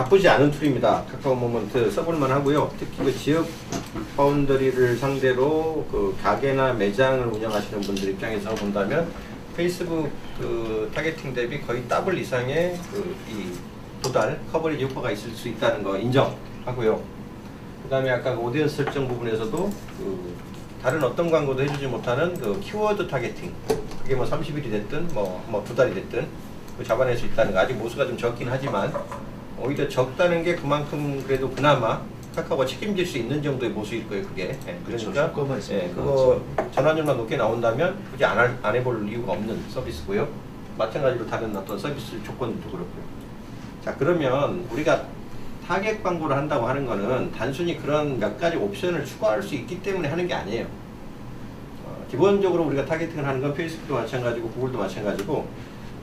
나쁘지 않은 툴입니다. 카카오 모먼트 써볼만 하고요. 특히 그 지역 바운더리를 상대로 그 가게나 매장을 운영하시는 분들 입장에서 본다면 페이스북 그 타겟팅 대비 거의 더블 이상의 그 이 도달 커버리지 효과가 있을 수 있다는 거 인정하고요. 그 다음에 아까 그 오디언스 설정 부분에서도 그 다른 어떤 광고도 해주지 못하는 그 키워드 타겟팅, 그게 뭐 30일이 됐든 뭐 2달이 됐든 그 잡아낼 수 있다는 거. 아직 모수가 좀 적긴 하지만 오히려 적다는 게 그만큼 그래도 그나마 카카오가 책임질 수 있는 정도의 모수일 거예요, 그게. 예, 그러니까 그거 전환율만 높게 나온다면 굳이 안 해볼 이유가 없는 서비스고요. 마찬가지로 다른 어떤 서비스 조건도 그렇고요. 자, 그러면 우리가 타겟 광고를 한다고 하는 거는 단순히 그런 몇 가지 옵션을 추가할 수 있기 때문에 하는 게 아니에요. 기본적으로 우리가 타겟팅을 하는 건 페이스북도 마찬가지고 구글도 마찬가지고,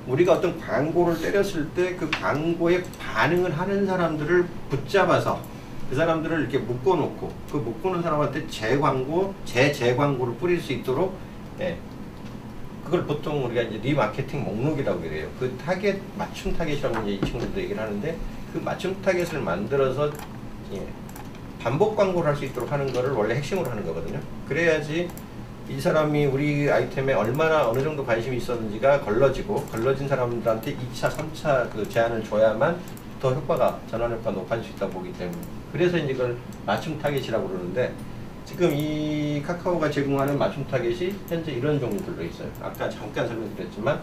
우리가 어떤 광고를 때렸을 때 그 광고에 반응을 하는 사람들을 붙잡아서 그 사람들을 이렇게 묶어놓고 그 묶어놓은 사람한테 재광고를 뿌릴 수 있도록, 예, 그걸 보통 우리가 이제 리마케팅 목록이라고 그래요. 그 타겟, 맞춤 타겟이라고 이제 이 친구들도 얘기를 하는데, 그 맞춤 타겟을 만들어서, 예, 반복 광고를 할 수 있도록 하는 거를 원래 핵심으로 하는 거거든요. 그래야지 이 사람이 우리 아이템에 얼마나 어느 정도 관심이 있었는지가 걸러진 사람들한테 2차, 3차 그 제안을 줘야만 더 효과가, 전환 효과가 높아질 수 있다고 보기 때문에. 그래서 이제 이걸 맞춤 타겟이라고 그러는데, 지금 이 카카오가 제공하는 맞춤 타겟이 현재 이런 종류들로 있어요. 아까 잠깐 설명드렸지만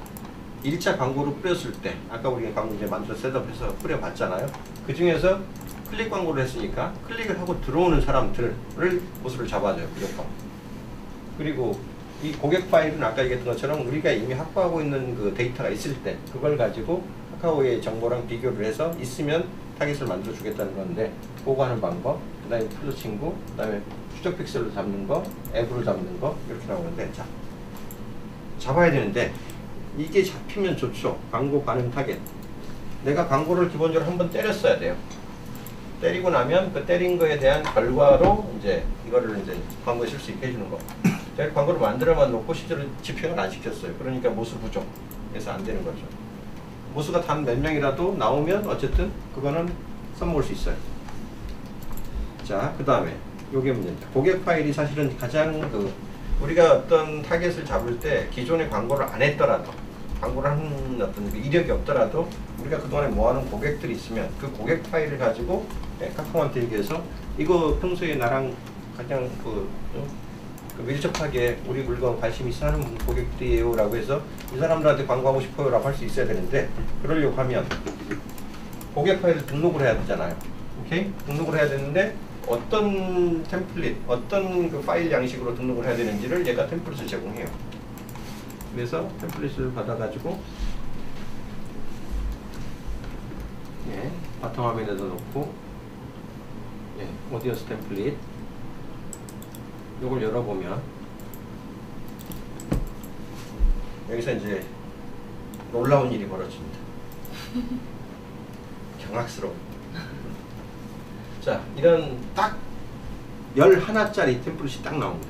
1차 광고를 뿌렸을 때, 아까 우리가 광고 이제 만들어 셋업해서 뿌려봤잖아요. 그 중에서 클릭 광고를 했으니까 클릭을 하고 들어오는 사람들을 모수를 잡아줘요, 무조건. 그리고 이 고객 파일은 아까 얘기했던 것처럼 우리가 이미 확보하고 있는 그 데이터가 있을 때 그걸 가지고 카카오의 정보랑 비교를 해서 있으면 타겟을 만들어 주겠다는 건데, 그거 하는 방법, 그 다음에 플러 친구, 그 다음에 추적 픽셀로 잡는 거, 앱으로 잡는 거, 이렇게 나오는데, 자, 잡아야 되는데 이게 잡히면 좋죠. 광고 반응 타겟. 내가 광고를 기본적으로 한번 때렸어야 돼요. 때리고 나면 그 때린 거에 대한 결과로 이제 이거를 이제 광고에 쓸 수 있게 해주는 거. 제가 광고를 만들어만 놓고 실제로 집행을 안 시켰어요. 그러니까 모수 부족. 그래서 안 되는 거죠. 모수가 단 몇 명이라도 나오면 어쨌든 그거는 써먹을 수 있어요. 자, 그 다음에 요게 문제입니다. 고객 파일이 사실은 가장 우리가 어떤 타겟을 잡을 때 기존의 광고를 안 했더라도, 광고를 하는 어떤 이력이 없더라도 우리가 그동안에 모아놓은 고객들이 있으면 그 고객 파일을 가지고, 네, 카카오한테 얘기해서 이거 평소에 나랑 가장 밀접하게 우리 물건 관심 있어 하는 고객들이에요 라고 해서 이 사람들한테 광고하고 싶어요 라고 할 수 있어야 되는데, 그러려고 하면 고객 파일을 등록을 해야 되잖아요. 오케이? 등록을 해야 되는데 어떤 템플릿, 어떤 그 파일 양식으로 등록을 해야 되는지를 얘가 템플릿을 제공해요. 그래서 템플릿을 받아가지고, 예, 바탕화면에다 놓고, 예, 오디언스 템플릿 요걸 열어보면 여기서 이제 놀라운 일이 벌어집니다. 경악스러워. 자, 이런 딱 11짜리 템플릿이 딱 나옵니다.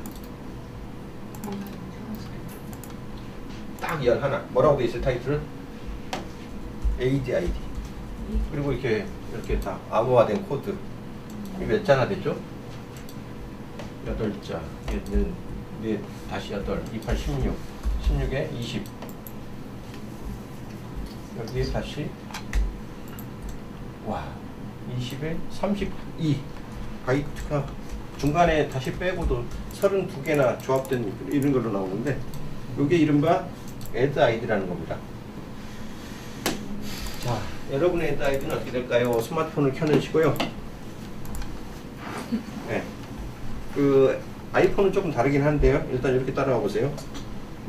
딱 11. 뭐라고 돼 있어요, 타이틀은? ADID. 그리고 이렇게 다 암호화된 코드. 이게 몇 자나 되죠? 8자. 네, 다시 8. 28, 16. 16에 20. 여기에 다시, 와, 20에 32. 바이트가 중간에 다시 빼고도 32개나 조합된 이런 걸로 나오는데, 이게 이른바 add id라는 겁니다. 자, 여러분의 add id는 어떻게 될까요? 스마트폰을 켜놓으시고요. 네. 그 아이폰은 조금 다르긴 한데요. 일단 이렇게 따라가 보세요.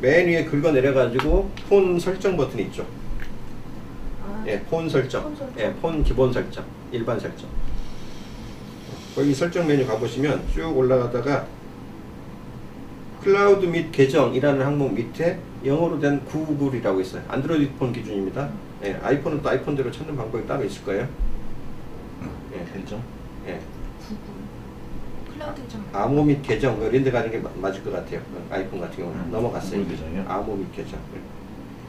맨 위에 긁어 내려가지고 폰 설정 버튼이 있죠. 예, 폰 설정. 예, 폰 기본 설정, 일반 설정. 거기 설정 메뉴 가보시면 쭉 올라가다가 클라우드 및 계정이라는 항목 밑에 영어로 된 구글이라고 있어요. 안드로이드 폰 기준입니다. 예, 아이폰은 또 아이폰대로 찾는 방법이 따로 있을 거예요. 예, 계정? 예. 클라우드 계정. 암호 및 계정 이런 데 가는 게 맞을 것 같아요. 아이폰 같은 경우는 넘어갔어요. 구글 계정이요? 암호 및 계정.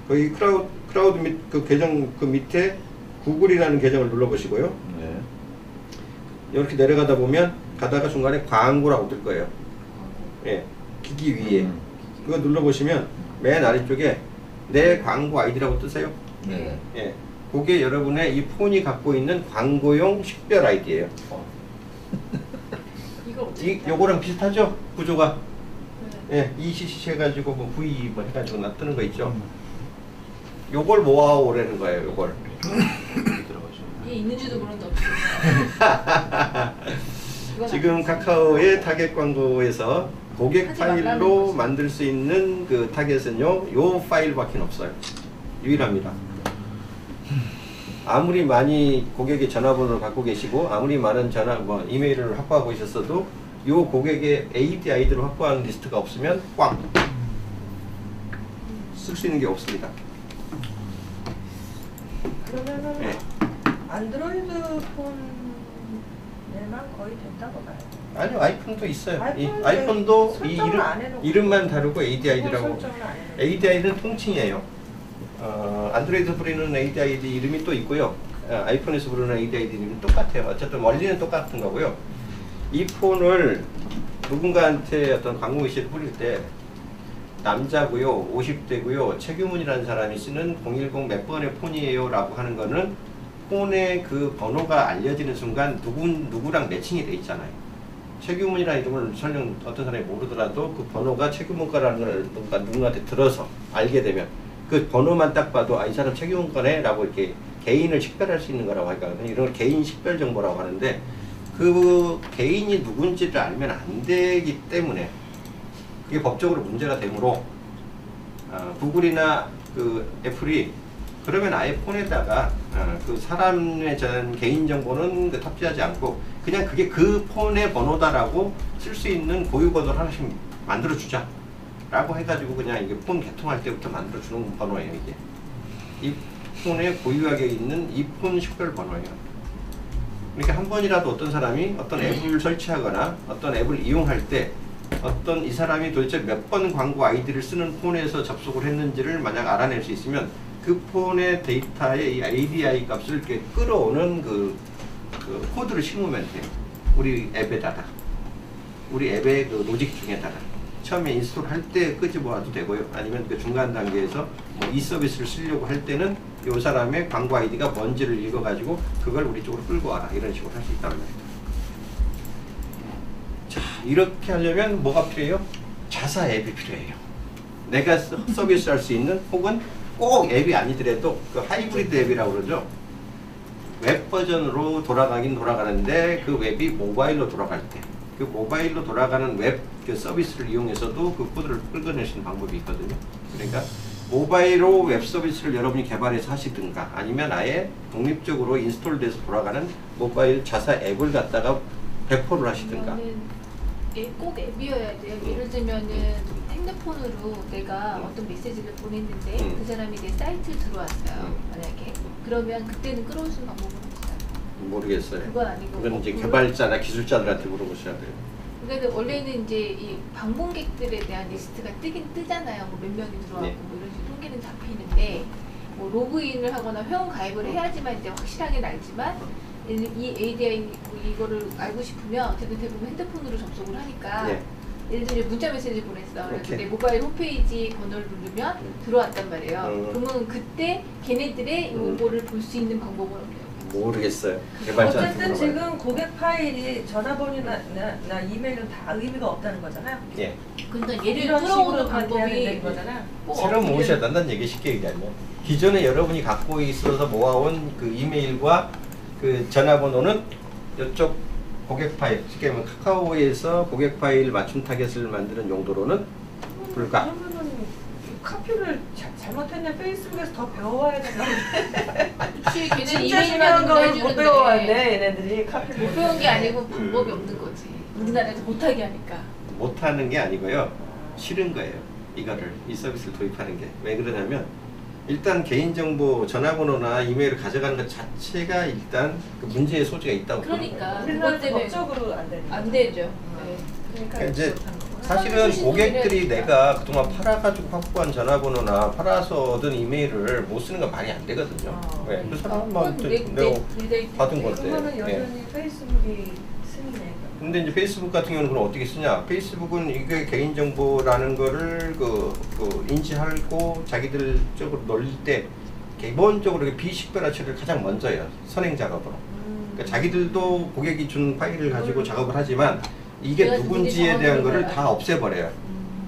거기 클라우드 및 그 계정 그 밑에 구글이라는 계정을 눌러보시고요. 네. 이렇게 내려가다 보면 가다가 중간에 광고라고 뜰 거예요. 예, 기기 위에 그거 눌러보시면 맨 아래쪽에 내 광고 아이디라고 뜨세요. 네. 예, 그게 여러분의 이 폰이 갖고 있는 광고용 식별 아이디예요. 이거 어떻게 요거랑 비슷하죠? 구조가. 네. 예, ECC 해가지고 뭐 V 뭐 해가지고 나 뜨는 거 있죠. 요걸 모아오라는 거예요. 요걸. 이게 있는지도 모르는데 어떻게 지금 카카오의 타겟 광고에서 고객 하지 말라는 파일로 거지. 만들 수 있는 그 타겟은요, 요 파일밖에 없어요. 유일합니다. 아무리 많이 고객의 전화번호를 갖고 계시고 아무리 많은 뭐 이메일을 확보하고 있었어도 요 고객의 AD 아이디를 확보하는 리스트가 없으면 꽝! 쓸 수 있는 게 없습니다. 그러면은 네. 안드로이드 폰에만 거의 된다고 봐요. 아니요, 아이폰도 있어요. 이 아이폰은 아이폰도 이 설정을 안 해놓고 이름만 다르고 AD 아이디라고. 설정을 안 해놓고. AD 아이디는 통칭이에요. 안드로이드 부르는 AD 아이디 이름이 또 있고요. 아이폰에서 부르는 AD 아이디 이름이 똑같아요. 어쨌든 원리는 똑같은 거고요. 이 폰을 누군가한테 어떤 광고 메시지를 뿌릴 때 남자고요, 50대고요, 최규문이라는 사람이 쓰는 010 몇 번의 폰이에요 라고 하는 거는 폰의 그 번호가 알려지는 순간 누구랑 매칭이 돼 있잖아요. 최규문이라는 이름을 설령 어떤 사람이 모르더라도 그 번호가 최규문 거라는 걸 누군가한테 들어서 알게 되면 그 번호만 딱 봐도 이 사람 최규문 거네 라고 이렇게 개인을 식별할 수 있는 거라고 하거든요. 이런 걸 개인 식별 정보라고 하는데 그 개인이 누군지를 알면 안 되기 때문에 그게 법적으로 문제가 되므로 구글이나 그 애플이 그러면 아예 폰에다가 그 사람의 전 개인 정보는 탑재하지 않고 그냥 그게 그 폰의 번호다라고 쓸 수 있는 고유 번호를 하나씩 만들어 주자 라고 해가지고 그냥 이게 폰 개통할 때부터 만들어 주는 번호예요. 이게 이 폰에 고유하게 있는 이 폰 식별 번호예요. 그러니까 한 번이라도 어떤 사람이 어떤 앱을 설치하거나 어떤 앱을 이용할 때 어떤 이 사람이 도대체 몇 번 광고 아이디를 쓰는 폰에서 접속을 했는지를 만약 알아낼 수 있으면 그 폰의 데이터에 이 ADI 값을 이렇게 끌어오는 그 코드를 심으면 돼요. 우리 앱에다가. 우리 앱의 그 로직 중에다가. 처음에 인스톨 할 때 끄집어와도 되고요. 아니면 그 중간 단계에서 뭐 이 서비스를 쓰려고 할 때는 이 사람의 광고 아이디가 뭔지를 읽어가지고 그걸 우리 쪽으로 끌고 와라. 이런 식으로 할 수 있다는 말이에요. 자, 이렇게 하려면 뭐가 필요해요? 자사 앱이 필요해요. 내가 서비스 할 수 있는 혹은 꼭 앱이 아니더라도 그 하이브리드 앱이라고 그러죠. 웹 버전으로 돌아가긴 돌아가는데 그 웹이 모바일로 돌아갈 때 그 모바일로 돌아가는 웹 그 서비스를 이용해서도 그 코드를 끌어낼 수 있는 방법이 있거든요. 그러니까 모바일로 웹 서비스를 여러분이 개발해서 하시든가 아니면 아예 독립적으로 인스톨돼서 돌아가는 모바일 자사 앱을 갖다가 배포를 하시든가. 꼭 앱이어야 돼요. 예를 들면은 핸드폰으로 내가 어떤 메시지를 보냈는데 그 사람이 내 사이트에 들어왔어요. 만약에 그러면 그때는 끌어올 수 있는 방법은 없어요. 모르겠어요. 그건 아니고 그건 이제 개발자나 기술자들한테 물어보셔야 돼요. 그러니까 원래는 이제 이 방문객들에 대한 리스트가 뜨잖아요. 뭐 몇 명이 들어왔고 네. 뭐 이런 식으로 통계는 잡히는데 뭐 로그인을 하거나 회원 가입을 해야지만 이제 확실하게 알지만 이 ADI 이거를 알고 싶으면 어쨌든 대부분 핸드폰으로 접속을 하니까 네. 예를 들면 문자 메시지 보냈어. 그래서 오케이. 내 모바일 홈페이지 번호를 누르면 들어왔단 말이에요. 그러면 그때 걔네들의 요거를 볼 수 있는 방법은 없네요. 모르겠어요. 개발자한테 어쨌든 물어봐요. 지금 고객 파일이 전화번호나 나 이메일은 다 의미가 없다는 거잖아요. 예. 그러니까 얘를 이런 끌어오는 식으로 방법이 되는 거잖아요. 꼭 새로 어플을- 모으셔야 된다는 얘기 쉽게 얘기하면 기존에 여러분이 갖고 있어서 모아온 그 이메일과 그 전화번호는 이쪽 고객 파일, 쉽게 말하면 카카오에서 고객 파일 맞춤 타겟을 만드는 용도로는 불가. 그러면은 카피를 잘못했냐 페이스북에서 더 배워와야 되나? 혹시 걔는 진짜 이메일만 중요한 거를 못 해주는데 배워왔네 얘네들이 카피를 못 배운 게 아니고 방법이 없는 거지. 우리나라에서 못하게 하니까. 못하는 게 아니고요. 싫은 거예요. 이거를 이 서비스를 도입하는 게. 왜 그러냐면 일단 개인정보 전화번호나 이메일을 가져가는 것 자체가 일단 그 문제의 소지가 있다고 보는 그러니까 거예요. 그것 우리나라 때문에 법적으로 안 되는 안 되죠. 네. 그러니까 그러니까 이제 못하는 거구나. 사실은 수신 고객들이 이래야 내가 그동안 팔아가지고 확보한 전화번호나 팔아서 얻은 이메일을 못 쓰는 건 말이 안 되거든요. 아, 네, 그 사람한테 그건 내가 내 데이터. 받은 건데. 그거는 여전히 예. 페이스북이 승이네. 근데 이제 페이스북 같은 경우는 그럼 어떻게 쓰냐? 페이스북은 이게 개인정보라는 거를 그 인지하고 자기들 쪽으로 놀릴 때 기본적으로 비식별화 처리를 가장 먼저 해요. 선행 작업으로. 그러니까 자기들도 고객이 준 파일을 가지고 작업을 하지만 이게 내가 누군지에 대한 거를 정확히 다 없애버려요.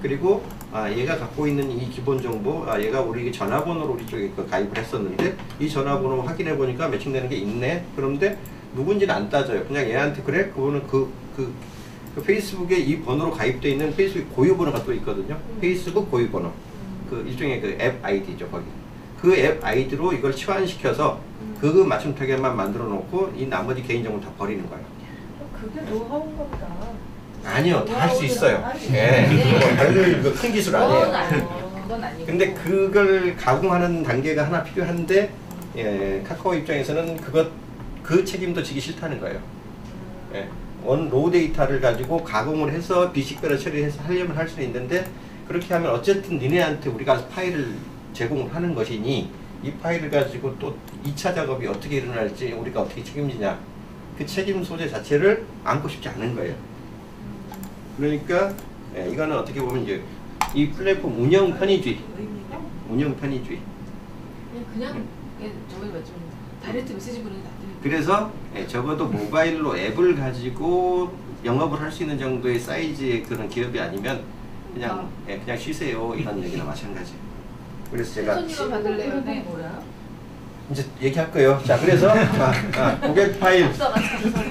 그리고 얘가 갖고 있는 이 기본 정보, 얘가 우리 전화번호로 우리 쪽에 가입을 했었는데 이 전화번호 확인해 보니까 매칭되는 게 있네. 그런데 누군지는 안 따져요. 그냥 얘한테 그래? 그거는 그 페이스북에 이 번호로 가입되어 있는 페이스북 고유 번호가 또 있거든요. 페이스북 고유 번호. 그 일종의 그 앱 아이디죠, 거기. 그 앱 아이디로 이걸 치환시켜서 그 맞춤 타겟만 만들어 놓고 이 나머지 개인정보를 다 버리는 거예요. 그게 노하우인가 보다. 아니요, 다 할 수 있어요. 아니지. 예. 별로 큰 기술 아니에요. 그건 아니고. 근데 그걸 가공하는 단계가 하나 필요한데 카카오 입장에서는 그 책임도 지기 싫다는 거예요. 예. 로 데이터를 가지고 가공을 해서 비식별화 처리해서 하려면 할 수는 있는데 그렇게 하면 어쨌든 니네한테 우리가 파일을 제공을 하는 것이니 이 파일을 가지고 또 2차 작업이 어떻게 일어날지 우리가 어떻게 책임지냐 그 책임 소재 자체를 안고 싶지 않은 거예요. 그러니까 이거는 어떻게 보면 이제 이 플랫폼 운영 편의주의, 운영 편의주의. 그냥 저번에 맞죠? 다이렉트 메시지 보내는 게 안 되니까. 그래서 적어도 모바일로 앱을 가지고 영업을 할 수 있는 정도의 사이즈의 그런 기업이 아니면 그냥 그냥 쉬세요 이런 얘기나 마찬가지. 그래서 제가 손님을 받을래요. 네. 뭐야? 이제 얘기할 거예요. 자, 그래서 고객 파일,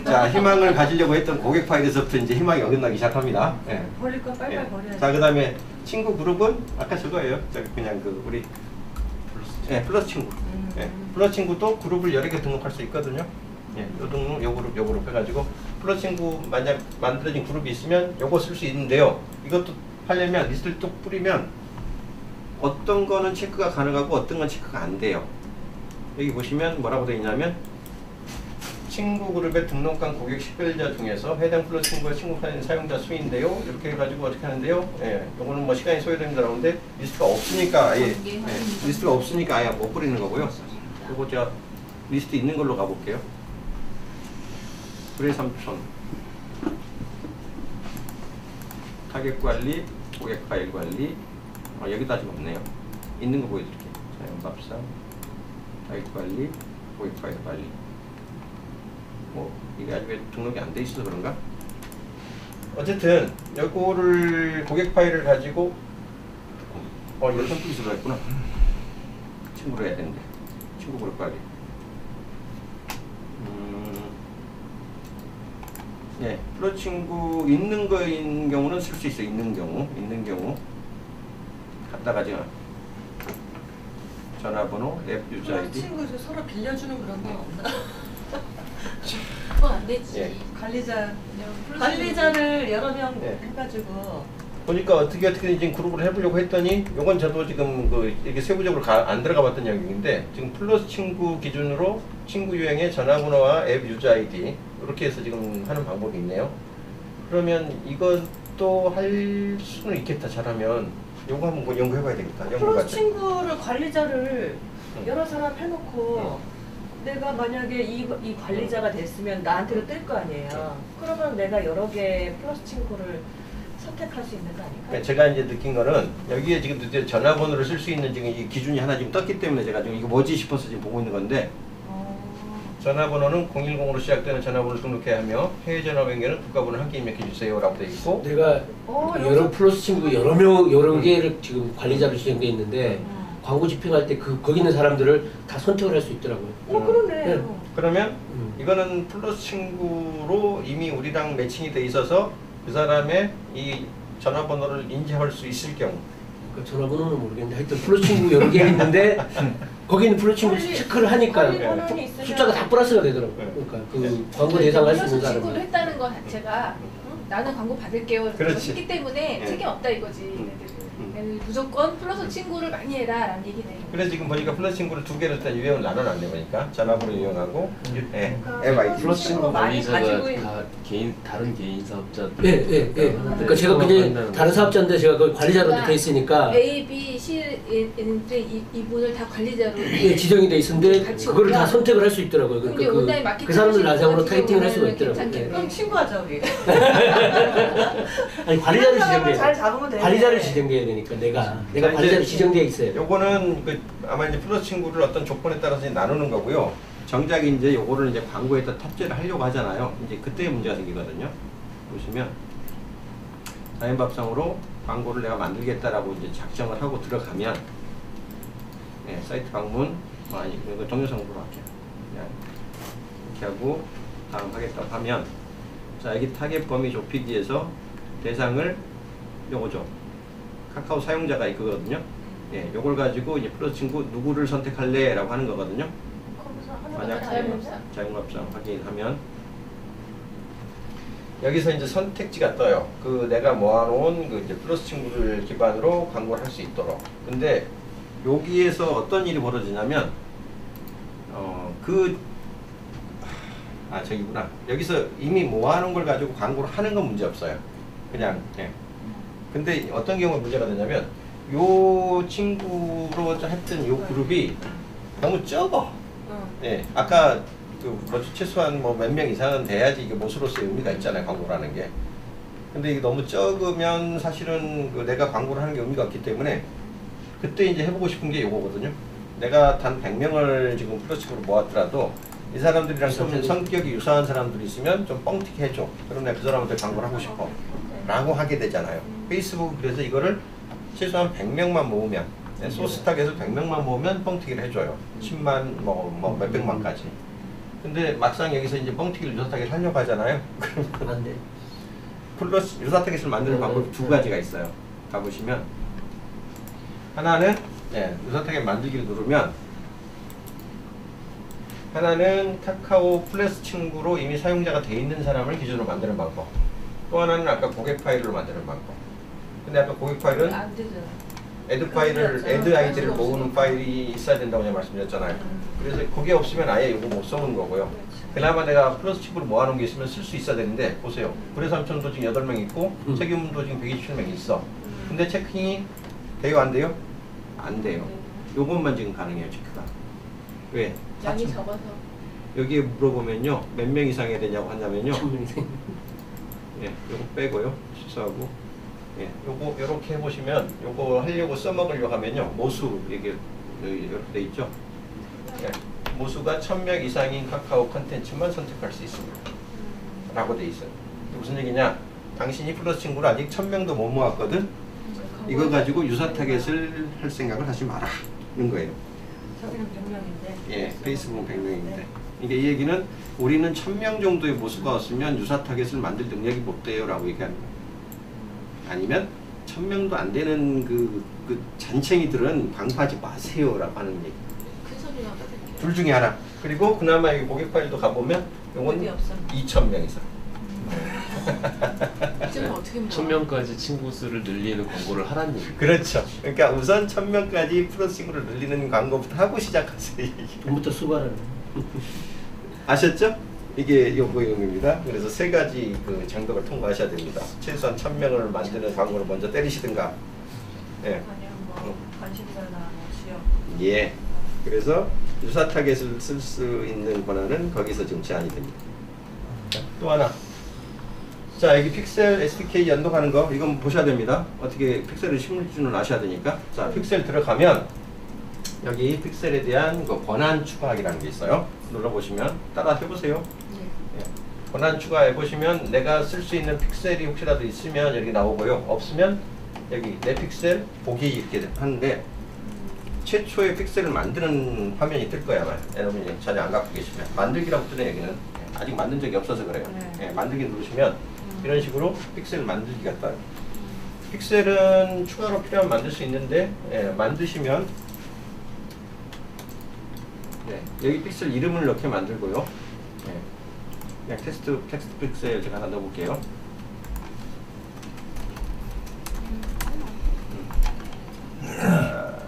자 희망을 가지려고 했던 고객 파일에서부터 이제 희망이 어긋나기 시작합니다. 버릴 건 빨리빨리 버려야지. 자, 그다음에 친구 그룹은 아까 저거예요. 저기 그냥 우리 플러스 친구. 플러스 친구도 그룹을 여러 개 등록할 수 있거든요. 요 등록, 요 그룹, 요 그룹 해가지고 플러스 친구 만약 만들어진 그룹이 있으면 요거 쓸 수 있는데요. 이것도 하려면 리스트를 또 뿌리면 어떤 거는 체크가 가능하고 어떤 건 체크가 안 돼요. 여기 보시면 뭐라고 되어 있냐면 친구 그룹에 등록한 고객 식별자 중에서 해당 플러스 친구가 친구하는 사용자 수인데요. 이렇게 해가지고 어떻게 하는데요? 요거는 뭐 시간이 소요됩니다. 라는데 리스트가 없으니까 리스트가 없으니까 아예 못 뿌리는 거고요. 요거 제가 리스트 있는 걸로 가볼게요. 그래 삼촌 타겟 관리, 고객 파일 관리. 여기도 아직 없네요. 있는 거 보여드릴게요. 자, 연밥상 타겟 관리, 고객 파일 관리. 이게 아직 왜 등록이 안 돼 있어서 그런가? 어쨌든 요거를 고객 파일을 가지고 이거 선택지로 했구나. 친구로 해야 되는데 친구 그룹 관리. 플러스 친구 있는 거인 경우는 쓸 수 있어. 있는 경우 갖다가 제가 전화번호, 앱 유저 아이디. 친구 서로 빌려주는 그런 거 없나? 그건 안 되지. 관리자를 여러 명 해가지고 보니까 어떻게 지금 그룹을 해보려고 했더니 요건 저도 지금 이렇게 세부적으로 안 들어가 봤던 영역인데 지금 플러스 친구 기준으로 친구 유형의 전화번호와 앱 유저 아이디 이렇게 해서 지금 하는 방법이 있네요. 그러면 이것도 할 수는 있겠다. 잘하면 요거 한번 뭐 연구해봐야 되겠다. 플러스 친구를 관리자를 여러 사람 해놓고 내가 만약에 이 관리자가 됐으면 나한테도 뜰 거 아니에요. 그러면 내가 여러 개 플러스 친구를 선택할 수 있는 거 아닐까? 제가 이제 느낀 거는 여기에 지금 드디어 전화번호를 쓸 수 있는 지금 이 기준이 하나 지금 떴기 때문에 제가 지금 이거 뭐지 싶어서 지금 보고 있는 건데 전화번호는 010으로 시작되는 전화번호를 등록해야 하며 해외 전화 변경은 국가번호 함께 입력해 주세요 라고 되어 있고 내가 여러 플러스 친구 여러 개를 지금 관리자로 지정돼 있는데 광고 집행할 때 거기 있는 사람들을 다 선택을 할 수 있더라고요. 그러네. 그러면 이거는 플러스 친구로 이미 우리랑 매칭이 돼 있어서 그 사람의 이 전화번호를 인지할 수 있을 경우 전화번호는 모르겠는데 하여튼 플러스 친구 여러 개 있는데 거기 있는 플러스 친구 체크를 하니까 숫자가 다 플러스가 되더라고요. 그러니까 그 광고 대상할 수 있는 사람을 친구를 했다는 거 자체가 나는 광고 받을게요. 그렇지. 했기 때문에 책임 없다 이거지. 얘네들은. 무조건 플러스 친구를 많이 해라라는 얘기네. 그래서 지금 보니까 플러스 친구를 두 개를 일단 유형을 나눠놨네 보니까 전화번호 유형하고 MIT 플러스 친구 많이 관리자가 가지고 다 다른 개인 사업자들. 예. 그러니까 제가 그냥 다른 사업자인데 제가 그 관리자로 돼 있으니까 A, B, C, N인데 이분을 다 관리자로 예, 지정이 돼 있는데 같이 그거를 다 오면 선택을 할 수 있더라고요. 이제 그러니까 온라인 마케팅 그 사람들 하시는 나상으로 분 타이팅을 할 수가 같은 있더라고요. 경우는 예. 그럼 친구하자 우리. 아니 관리자를 잘 지정돼야 잡으면 돼. 관리자를 지정돼야 되니까 내가 자, 관리자로 이제 지정돼 있어요. 요거는 그 아마 이제 플러스 친구를 어떤 조건에 따라서 이제 나누는 거고요. 정작 이제 요거를 이제 광고에다 탑재를 하려고 하잖아요. 이제 그때 문제가 생기거든요. 보시면 자연밥상으로 광고를 내가 만들겠다라고 이제 작정을 하고 들어가면 사이트 방문 아니 이거 동영상으로 할게요. 그냥 이렇게 하고 다음 하겠다고 하면 자 여기 타겟 범위 좁히기 위해서 대상을 요거죠. 카카오 사용자가 있거든요. 예, 요걸 가지고 이제 플러스 친구 누구를 선택할래? 라고 하는 거거든요. 만약 자연밥상 확인하면 여기서 이제 선택지가 떠요. 그 내가 모아놓은 그 이제 플러스 친구를 기반으로 광고를 할 수 있도록. 근데 여기에서 어떤 일이 벌어지냐면 저기구나. 여기서 이미 모아놓은 걸 가지고 광고를 하는 건 문제 없어요. 그냥 근데 어떤 경우에 문제가 되냐면 요 친구로 했던 요 그룹이 너무 적어. 예, 아까 최소한 뭐 몇 명 이상은 돼야지 이게 못으로서의 의미가 있잖아요, 광고라는 게. 근데 이게 너무 적으면 사실은 그 내가 광고를 하는 게 의미가 없기 때문에 그때 이제 해보고 싶은 게 요거거든요. 내가 단 100명을 지금 플러스로 모았더라도 이 사람들이랑 좀 성격이 유사한 사람들이 있으면 좀 뻥튀기 해줘. 그럼 내가 그 사람한테 광고를 하고 싶어. 라고 하게 되잖아요. 페이스북 그래서 이거를 최소한 100명만 모으면 소스탁에서 100명만 모으면 뻥튀기를 해줘요. 10만 뭐 몇백만까지. 근데 막상 여기서 이제 뻥튀기를 유사타겟을 하려고 하잖아요. 그러면 안 돼. 플러스 유사타겟을 만드는 방법이 두 가지가 있어요. 가보시면 하나는 유사타겟 만들기를 누르면 하나는 카카오 플러스 친구로 이미 사용자가 돼 있는 사람을 기준으로 만드는 방법. 또 하나는 아까 고객 파일로 만드는 방법. 근데 아까 고객 파일은 안 되잖아. 애드 파일을, 애드 아이디를 모으는 파일이 있어야 된다고 제가 말씀드렸잖아요. 그래서 그게 없으면 아예 이거 못 써는 거고요. 그나마 내가 플러스 칩으로 모아놓은 게 있으면 쓸 수 있어야 되는데 보세요. 불의 삼촌도 지금 8명 있고 세균도 지금 127명 있어. 근데 체킹이 돼요 안 돼요? 안 돼요. 요것만 지금 가능해요 체크가. 왜? 양이 4천. 적어서. 여기에 물어보면요 몇 명 이상 해야 되냐고 한다면요 요거 빼고요 취소하고 요거 요렇게 해보시면 요거 하려고 써먹으려고 하면요 모수 이게 이렇게 돼 있죠. 모수가 1000명 이상인 카카오 컨텐츠만 선택할 수 있습니다 라고 돼 있어요. 무슨 얘기냐, 당신이 플러스 친구를 아직 1000명도 못 모았거든. 이거 가지고 유사 타겟을 할 생각을 하지 마라 는 거예요. 저기는 100명인데. 페이스북은 100명인데 이게 이 얘기는 우리는 1000명 정도의 모수가 없으면 유사 타겟을 만들 능력이 못 돼요 라고 얘기하는 거예요. 아니면 1000명도 안 되는 그 잔챙이들은 광고하지 마세요 라고 하는 얘기. 큰 소리 나다. 둘 중에 하나. 그리고 그나마 이 고객 파일도 가보면 요건 2000명 이상. 지금 어떻게 모아? 1000명까지 친구 수를 늘리는 광고를 하라는 얘기. 그렇죠. 그러니까 우선 1000명까지 플러스 친구를 늘리는 광고부터 하고 시작하세요. 돈부터 수발을. 아셨죠? 이게 요거용입니다. 그래서 세 가지 그 장벽을 통과하셔야 됩니다. 최소한 1000명을 만드는 광고를 먼저 때리시든가. 아니면 뭐 관심사나 뭐 지역. 예. 그래서 유사 타겟을 쓸 수 있는 권한은 거기서 지금 제한이 됩니다. 또 하나. 자, 여기 픽셀 SDK 연동하는 거 이건 보셔야 됩니다. 어떻게 픽셀을 심을지는 아셔야 되니까. 자, 픽셀 들어가면 여기 픽셀에 대한 그 권한 추가하기라는 게 있어요. 눌러보시면 따라 해보세요. 권한 추가해 보시면 내가 쓸 수 있는 픽셀이 혹시라도 있으면 여기 나오고요. 없으면 여기 내 픽셀 보기 이렇게 하는데 최초의 픽셀을 만드는 화면이 뜰 거야. 여러분이 전혀 안 갖고 계시면 만들기라고 뜨네. 여기는 아직 만든 적이 없어서 그래요. 만들기 누르시면 이런 식으로 픽셀 만들기가 떠요. 픽셀은 추가로 필요하면 만들 수 있는데 만드시면 여기 픽셀 이름을 넣게 만들고요. 그냥 텍스트 픽셀 제가 하나 넣어볼게요.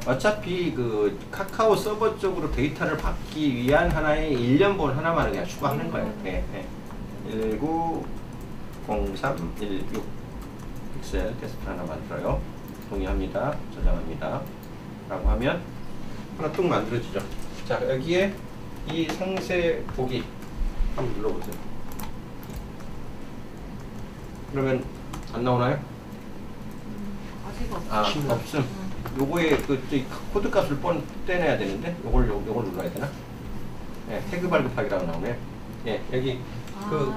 어차피 그 카카오 서버 쪽으로 데이터를 받기 위한 하나의 일련본 하나만 그냥 추가하는 거예요. 네, 네. 190316 픽셀 테스트 하나 만들어요. 동의합니다. 저장합니다. 라고 하면 하나 뚝 만들어지죠. 자, 여기에 이 상세 보기 한번 눌러보세요. 그러면 안 나오나요? 아직 없어. 아, 없음. 요거에 그 코드 값을 떼내야 되는데 요걸 눌러야 되나? 예, 태그 발급하기라고 나오네. 예, 여기 그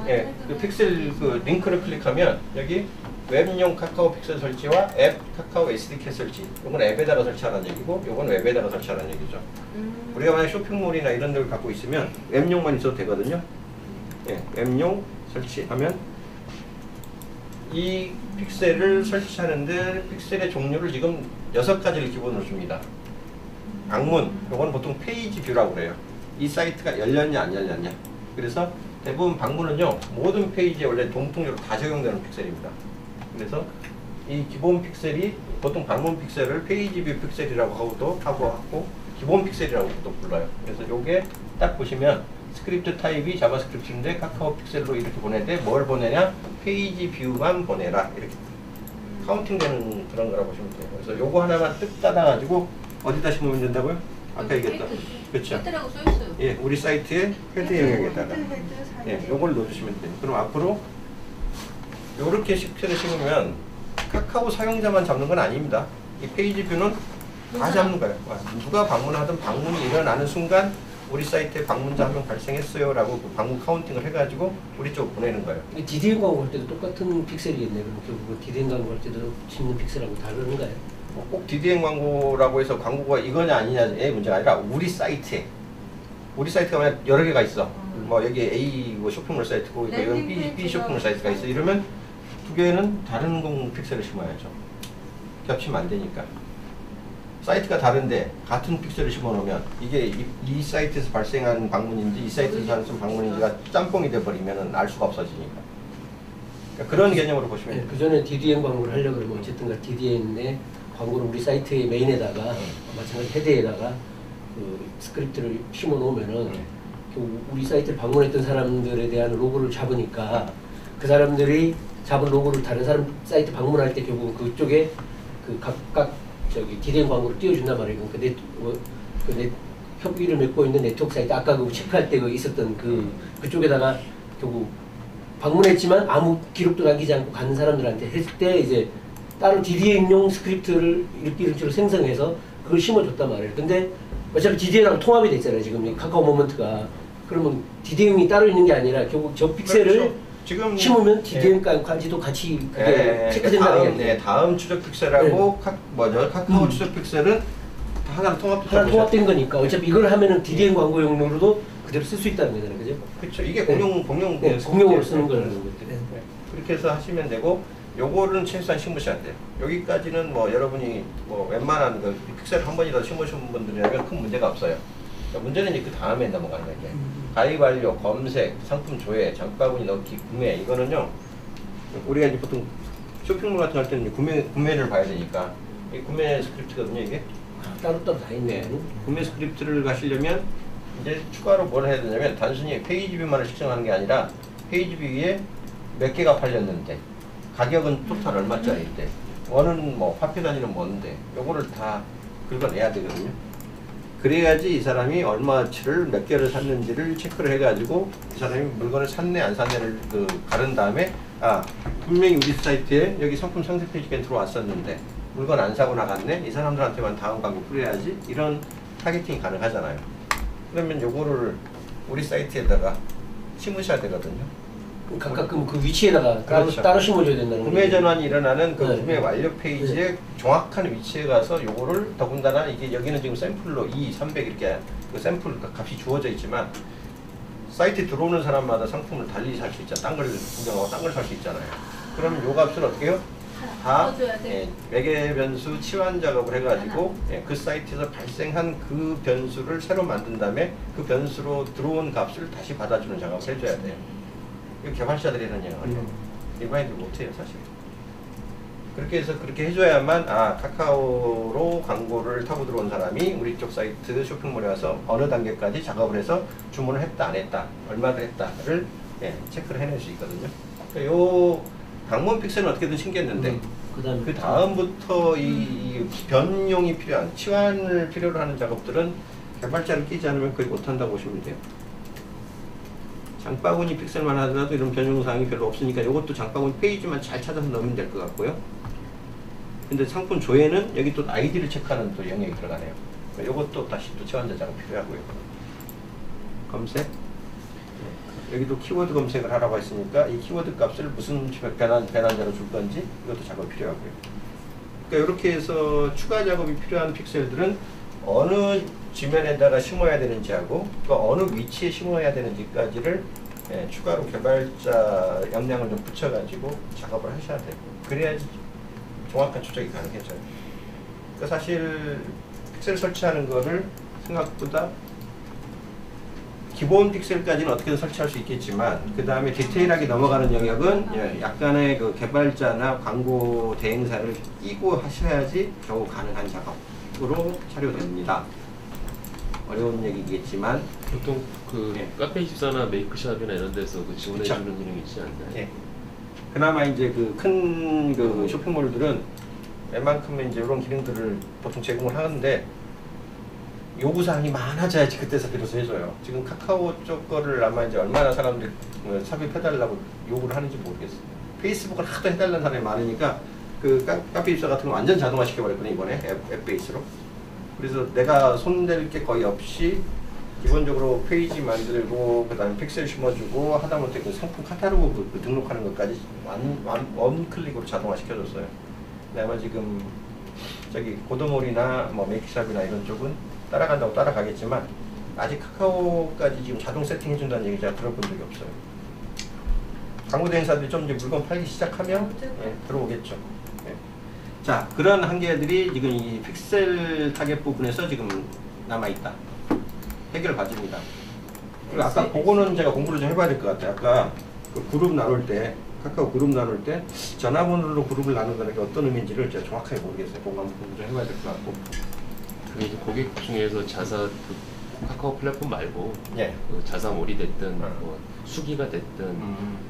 픽셀 그 링크를 클릭하면 여기 웹용 카카오 픽셀 설치와 앱 카카오 SDK 설치. 요건 앱에다가 설치하라는 얘기고 요건 웹에다가 설치하라는 얘기죠. 우리가 만약 쇼핑몰이나 이런 데를 갖고 있으면 웹용만 있어도 되거든요. 예, 웹용 설치하면 이 픽셀을 설치하는데 픽셀의 종류를 지금 6가지를 기본으로 줍니다. 방문, 요건 보통 페이지 뷰라고 그래요. 이 사이트가 열렸냐 안 열렸냐. 그래서 대부분 방문은요, 모든 페이지에 원래 공통적으로 다 적용되는 픽셀입니다. 그래서 이 기본 픽셀이 보통 방문 픽셀을 페이지 뷰 픽셀이라고 하고 기본 픽셀이라고도 불러요. 그래서 요게 딱 보시면 스크립트 타입이 자바스크립트인데 카카오 픽셀로 이렇게 보내되 뭘 보내냐? 페이지 뷰만 보내라. 이렇게 카운팅 되는 그런 거라고 보시면 돼요. 그래서 요거 하나만 뜩 닫아가지고 어디다 심으면 된다고요? 아까 얘기했다. 그렇죠. 헤드라고 써있어요. 예, 우리 사이트의 헤드 영역에다가 예, 요걸 넣어주시면 돼요. 그럼 앞으로 요렇게 픽셀을 심으면 카카오 사용자만 잡는 건 아닙니다. 이 페이지 뷰는 다 잡는 거예요. 누가 방문하든 방문이 일어나는 순간 우리 사이트에 방문자 한 명 발생했어요 라고 그 방문 카운팅을 해가지고 우리 쪽으로 보내는 거예요. DDN 광고 할 때도 똑같은 픽셀이겠네요. 그럼 결국 DDN 광고 할 때도 짓는 픽셀하고 다른가요? 꼭 DDN 광고라고 해서 광고가 이거냐 아니냐의 문제가 아니라 우리 사이트가 만약 여러 개가 있어. 뭐 여기 A 뭐 쇼핑몰 사이트고 이건 B 쇼핑몰 사이트가 있어. 이러면 두 개는 다른 공 픽셀을 심어야죠. 겹치면 안 되니까. 사이트가 다른데 같은 픽셀을 심어놓으면 이게 이 사이트에서 발생한 방문인지 이 사이트에서 발생한 방문인지가 짬뽕이 돼버리면 알 수가 없어지니까. 그러니까 그런 개념으로 보시면 돼요. 그 전에 DDN 광고를 하려고 그러면 어쨌든 DDN의 광고를 우리 사이트의 메인에다가 마찬가지 헤드에다가 그 스크립트를 심어 놓으면은 우리 사이트를 방문했던 사람들에 대한 로고를 잡으니까 그 사람들이 잡은 로고를 다른 사람 사이트 방문할 때 결국 그쪽에 그 각각 DDN 광고를 띄워준단 말이에요. 협의를 맺고 있는 네트워크 사이트 아까 그 체크할 때 있었던 그쪽에다가 결국 방문했지만 아무 기록도 남기지 않고 가는 사람들한테 했을 때 이제 따로 DDN용 스크립트를 이런 식으로 생성해서 그걸 심어줬단 말이에요. 근데 어차피 DDN하고 통합이 됐잖아요. 지금 이 카카오 모먼트가. 그러면 DDN이 따로 있는 게 아니라 결국 저 픽셀을 그렇죠. 지금 심으면 DDN까지도 같이 그게 체크된다는 얘기예요. 다음 추적 픽셀하고 카카오 추적 픽셀은 다 하나로 통합된 거니까 어차피 이걸 하면은 DDN 광고용으로도 그대로 쓸 수 있다는 거잖아요, 그죠? 그렇죠. 이게 공용으로 쓰는 거라는 거죠. 그렇게 해서 하시면 되고, 요거는 최소한 심으셔야 돼요. 여기까지는 뭐 여러분이 뭐 웬만한 그 픽셀 한 번이라도 심으신 분들이라면 큰 문제가 없어요. 문제는 이제 그 다음에 넘어가는 거예요. 가입 완료, 검색, 상품 조회, 장바구니 넣기, 구매. 이거는요, 우리가 이제 보통 쇼핑몰 같은 거 할 때는 구매를 봐야 되니까 이 구매 스크립트거든요, 이게. 따로따로 다 있네. 구매 스크립트를 가시려면 이제 추가로 뭘 해야 되냐면 단순히 페이지 뷰만을 측정하는 게 아니라 페이지 뷰 위에 몇 개가 팔렸는데 가격은 토탈 얼마짜리인데 원은 뭐 화폐 단위는 뭔데 요거를 다 긁어내야 되거든요. 그래야지 이 사람이 얼마치를 몇 개를 샀는지를 체크를 해가지고 이 사람이 물건을 샀네 안 샀네를 가른 다음에 분명히 우리 사이트에 여기 상품 상세 페이지에 들어왔었는데 물건 안 사고 나갔네? 이 사람들한테만 다음 광고 뿌려야지. 이런 타겟팅이 가능하잖아요. 그러면 요거를 우리 사이트에다가 심으셔야 되거든요. 각각 그 위치에다가 그렇죠. 따로 심어줘야 된다는 구매 전환이 일어나는 그 네. 구매 완료 페이지의 정확한 위치에 가서 요거를 더군다나 이게 여기는 지금 샘플로 300 이렇게 그 샘플 값이 주어져 있지만 사이트에 들어오는 사람마다 상품을 달리 살 수 있잖아요. 딴 걸 구경하고 딴 걸 살 수 있잖아요. 그러면 요 값을 어떻게 해요? 다 매개 변수 치환 작업을 해가지고 그 사이트에서 발생한 그 변수를 새로 만든 다음에 그 변수로 들어온 값을 다시 받아주는 작업을 해줘야 돼요. 이거 개발자들이 하는 얘기예요. 일반인들 못해요, 사실. 그렇게 해서 그렇게 해줘야만 카카오로 광고를 타고 들어온 사람이 우리 쪽 사이트 쇼핑몰에 와서 어느 단계까지 작업을 해서 주문을 했다 안 했다 얼마를 했다를 체크를 해낼 수 있거든요. 그러니까 요 방문 픽셀은 어떻게든 챙겼는데 그 다음부터 이 변용이 필요한 치환을 필요로 하는 작업들은 개발자를 끼지 않으면 거의 못한다고 보시면 돼요. 장바구니 픽셀만 하더라도 이런 변용사항이 별로 없으니까 이것도 장바구니 페이지만 잘 찾아서 넣으면 될 것 같고요. 근데 상품 조회는 여기 또 아이디를 체크하는 또 영역이 들어가네요. 이것도 다시 또 치환자 작업 필요하고요. 검색. 여기도 키워드 검색을 하라고 했으니까 이 키워드 값을 무슨 변환자로 줄 건지 이것도 작업이 필요하고요. 그러니까 이렇게 해서 추가 작업이 필요한 픽셀들은 어느 지면에다가 심어야 되는지 하고 또 어느 위치에 심어야 되는지까지를 추가로 개발자 역량을 좀 붙여가지고 작업을 하셔야 되고 그래야지 정확한 추적이 가능해져요. 그러니까 사실 픽셀 설치하는 거를 생각보다 기본 픽셀까지는 어떻게든 설치할 수 있겠지만 그 다음에 디테일하게 넘어가는 영역은 약간의 그 개발자나 광고 대행사를 끼고 하셔야지 겨우 가능한 작업으로 차려됩니다. 어려운 얘기겠지만 보통 그 카페24나 메이크샵이나 이런 데서 그 지원해주는 그쵸. 기능이 있지 않나요? 그나마 이제 그 큰 그 쇼핑몰들은 웬만큼의 이제 이런 기능들을 보통 제공을 하는데 요구사항이 많아져야지 그때서 비로소 해줘요. 지금 카카오 쪽 거를 아마 이제 얼마나 사람들이 삽입해달라고 요구를 하는지 모르겠어요. 페이스북은 하도 해달라는 사람이 많으니까 그 카페24 같은 거 완전 자동화 시켜버렸거든요, 이번에 앱 베이스로. 그래서 내가 손댈 게 거의 없이 기본적으로 페이지 만들고 그 다음에 픽셀 심어주고 하다못해 그 상품 카탈로그 그 등록하는 것까지 원클릭으로 자동화 시켜줬어요. 근데 아마 지금 저기 고도몰이나 뭐 메이크샵이나 이런 쪽은 따라간다고 따라가겠지만 아직 카카오까지 지금 자동 세팅해준다는 얘기 제가 들어본 적이 없어요. 광고 대행사들이 좀 이제 물건 팔기 시작하면 들어오겠죠. 자, 그런 한계들이 지금 이 픽셀 타겟 부분에서 지금 남아있다. 해결 과제입니다. 그리고 아까 그거는 제가 공부를 좀 해봐야 될 것 같아요. 아까 그 그룹 나눌 때, 카카오 그룹 나눌 때 전화번호로 그룹을 나눈다는 게 어떤 의미인지를 제가 정확하게 모르겠어요. 그거 한번 공부 좀 해봐야 될 것 같고. 그게 이제 고객 중에서 자사 그 카카오 플랫폼 말고 그 자사몰이 됐든 뭐 수기가 됐든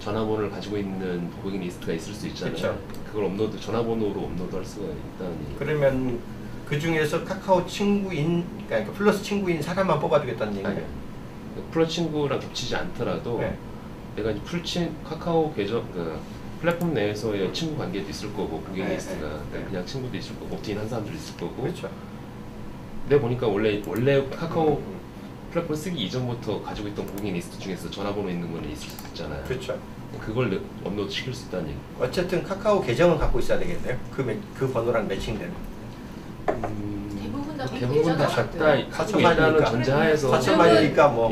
전화번호를 가지고 있는 고객 리스트가 있을 수 있잖아요. 그쵸. 그걸 업로드로 업로드할 수가 있다는 얘기. 그러면 그 중에서 카카오 친구인, 그러니까 플러스 친구인 사람만 뽑아주겠다는 얘기예요. 플러스 친구랑 겹치지 않더라도 내가 이제 카카오 계정 그 플랫폼 내에서의 친구 관계도 있을 거고 고객 리스트가 그냥 친구도 있을 거고 옵트인 한 사람도 있을 거고. 그렇죠. 내가 보니까 원래 카카오 플랫폼 쓰기 이전부터 가지고 있던 고객 리스트 중에서 전화번호 있는 거는 있을 수 있잖아요. 그렇죠. 그걸 업로드 시킬 수 있다는 얘기. 어쨌든 카카오 계정은 갖고 있어야 되겠네요. 그 번호랑 매칭되는. 대부분 다 대부분 다 같다. 사천만이니까. 일단은 전제하에서 4천만이니까 뭐.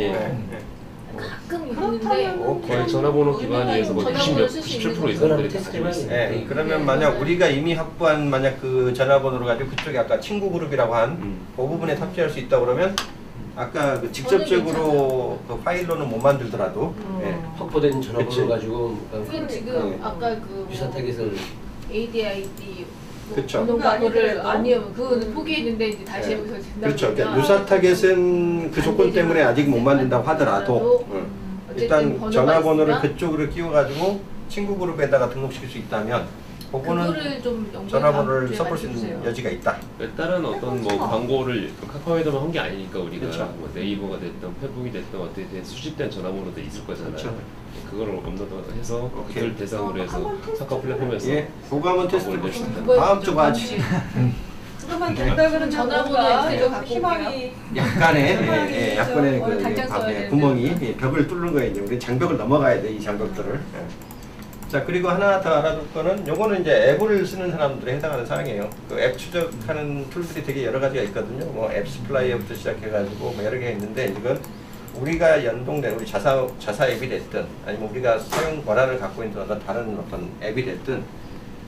가끔 그렇다면 있는데 거의 전화번호 기반에서 뭐 97% 이상들이 가지고 있어요. 그러면 만약 우리가 이미 확보한 만약 그 전화번호를 가지고 그쪽에 아까 친구 그룹이라고 한 그 부분에 탑재할 수 있다 그러면 아까 그 직접적으로 그 파일로는 못 만들더라도 확보된 전화번호 그치. 가지고 그럼 지금 아까 그 유사 타겟을 ADID 그쵸. 번호를 아니요 그거는 포기했는데 이제 다시 여기서 된다. 그렇죠. 그러니까 유사 타겟은 그 조건 때문에 아직 못 만든다고 하더라도 일단 전화번호를 그쪽으로 끼워가지고 친구 그룹에다가 등록시킬 수 있다면 그거는 좀 전화번호를 써볼 수 있는 여지가 있다. 다른 어떤 뭐 광고를 카카오에다만 한 게 아니니까 우리가 그쵸. 뭐 네이버가 됐든 페북이 됐든 어떻게 수집된 전화번호도 있을 거잖아요. 그쵸. 그거를 업로드해서 오케이. 그들 대상으로 해서 카카오 플랫폼에서 그거 한번 테스트 광고를 해봅시다. 내준다. 다음 주가 아직 그것만 된다 그러면 전화번호 뭔가 엑셀로 갖고 희망이 약간의 약간의 오늘 당장 써야 그 되는데. 구멍이 벽을 뚫는 거예요. 이제 우리 장벽을 넘어가야 돼 이 장벽들을. 자, 그리고 하나 더 알아둘 거는 요거는 이제 앱을 쓰는 사람들에 해당하는 사항이에요. 그 앱 추적하는 툴들이 되게 여러 가지가 있거든요. 뭐 앱 스플라이어부터 시작해가지고 뭐 여러 개가 있는데 이건 우리가 연동된 우리 자사 앱이 됐든 아니면 우리가 사용 권한을 갖고 있는 어떤 다른 어떤 앱이 됐든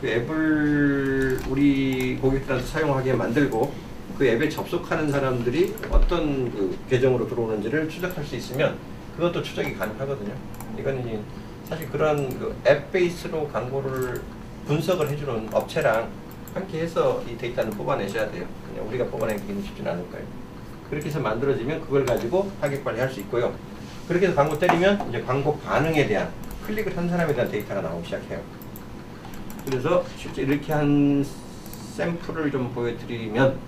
그 앱을 우리 고객들한테 사용하게 만들고 그 앱에 접속하는 사람들이 어떤 그 계정으로 들어오는지를 추적할 수 있으면 그것도 추적이 가능하거든요. 이거는 사실 그런 그 앱 베이스로 광고를 분석을 해주는 업체랑 함께 해서 이 데이터는 뽑아내셔야 돼요. 그냥 우리가 뽑아내기는 쉽진 않을 거예요. 그렇게 해서 만들어지면 그걸 가지고 타겟 관리할 수 있고요. 그렇게 해서 광고 때리면 이제 광고 반응에 대한 클릭을 한 사람에 대한 데이터가 나오기 시작해요. 그래서 실제 이렇게 한 샘플을 좀 보여드리면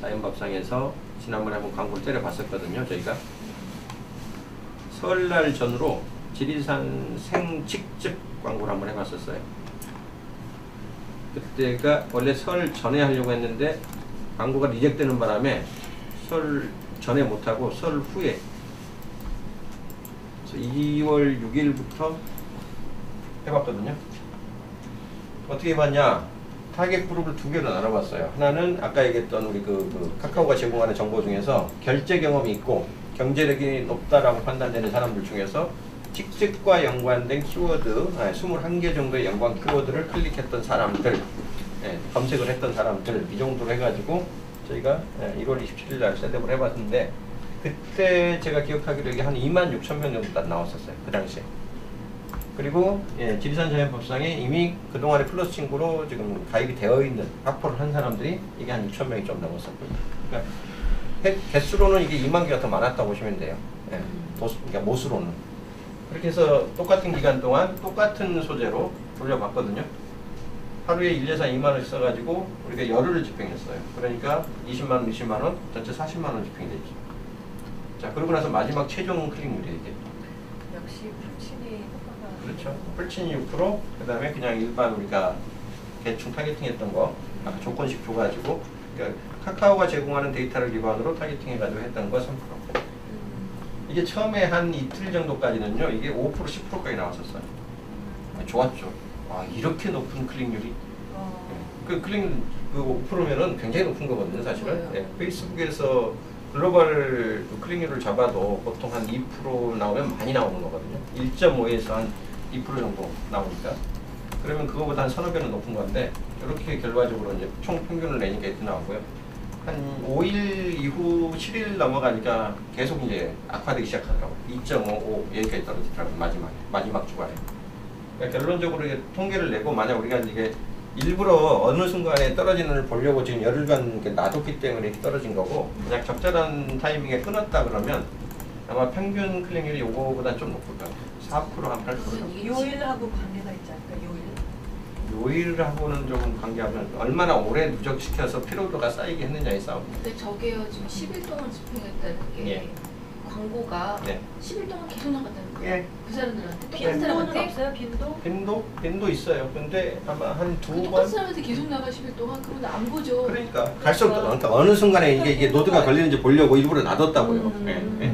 자연밥상에서 지난번에 한번 광고를 때려봤었거든요. 저희가 설날 전후로 지리산 생칡즙 광고를 한번 해봤었어요. 그때가 원래 설 전에 하려고 했는데 광고가 리젝되는 바람에 설 전에 못하고 설 후에 2월 6일부터 해봤거든요. 어떻게 해봤냐? 타겟 그룹을 두 개로 나눠봤어요. 하나는 아까 얘기했던 우리 그 카카오가 제공하는 정보 중에서 결제 경험이 있고 경제력이 높다라고 판단되는 사람들 중에서 직책과 연관된 키워드 21개 정도의 연관 키워드를 클릭했던 사람들, 검색을 했던 사람들 이 정도로 해가지고 저희가 1월 27일 날 셋업을 해봤는데 그때 제가 기억하기로 이게 한 26,000명 정도 나왔었어요. 그 당시에. 그리고 지리산 자연법상에 이미 그동안의 플러스 친구로 지금 가입이 되어 있는 확보를 한 사람들이 이게 한 6,000명이 좀 넘었었고요. 그러니까 개수로는 이게 2만 개가 더 많았다고 보시면 돼요. 그러니까 모수로는. 그렇게 해서 똑같은 기간 동안 똑같은 소재로 돌려봤거든요. 하루에 1, 2, 4, 2만 원씩 써가지고 우리가 열흘을 집행했어요. 그러니까 20만 원, 20만 원, 전체 40만 원 집행이 되죠. 자, 그러고 나서 마지막 최종 클릭률이 이게. 역시 풀친이 효과가. 그렇죠. 풀친이 6%, 그 다음에 그냥 일반 우리가 대충 타겟팅했던 거, 아까 조건식 줘가지고, 그러니까 카카오가 제공하는 데이터를 기반으로 타겟팅해가지고 했던 거 3%. 이게 처음에 한 이틀 정도까지는요, 이게 5%, 10%까지 나왔었어요. 좋았죠. 아, 이렇게 높은 클릭률이. 그 클릭 그 5%면은 굉장히 높은 거거든요, 사실은. 페이스북에서 글로벌 클릭률을 잡아도 보통 한 2% 나오면 많이 나오는 거거든요. 1.5에서 한 2% 정도 나오니까. 그러면 그거보다 한 서너 배는 높은 건데, 이렇게 결과적으로 이제 총 평균을 내니까 이렇게 나오고요. 한 5일 이후 7일 넘어가니까 계속 이제 악화되기 시작하더라고요. 2.55 여기까지 떨어지더라고요. 마지막 주간에. 그러니까 결론적으로 이게 통계를 내고 만약 우리가 이게 일부러 어느 순간에 떨어지는 걸 보려고 지금 열흘간 놔뒀기 때문에 이렇게 떨어진 거고 그냥 적절한 타이밍에 끊었다 그러면 아마 평균 클릭률이 요거보다 좀 높을 거예요. 4% 한 8%. 요일하고 관계가 있지 않을까? 요일하고는 좀 관계하면 얼마나 오래 누적시켜서 피로도가 쌓이게 했느냐의 싸움입니다. 근데 저게요 지금 10일 동안 집행했다는 게 광고가 10일 동안 계속 나갔다는 거예요. 예. 그 사람들한테 똑같은 빈도는 사람한테 없어요? 빈도 있어요. 근데 아마 한 두 번. 똑같은 사람한테 계속 나가 10일 동안 그런데 안 보죠. 그러니까 갈수록 그러니까 어느 순간에 이게 노드가 걸리는지 보려고 일부러 놔뒀다고요.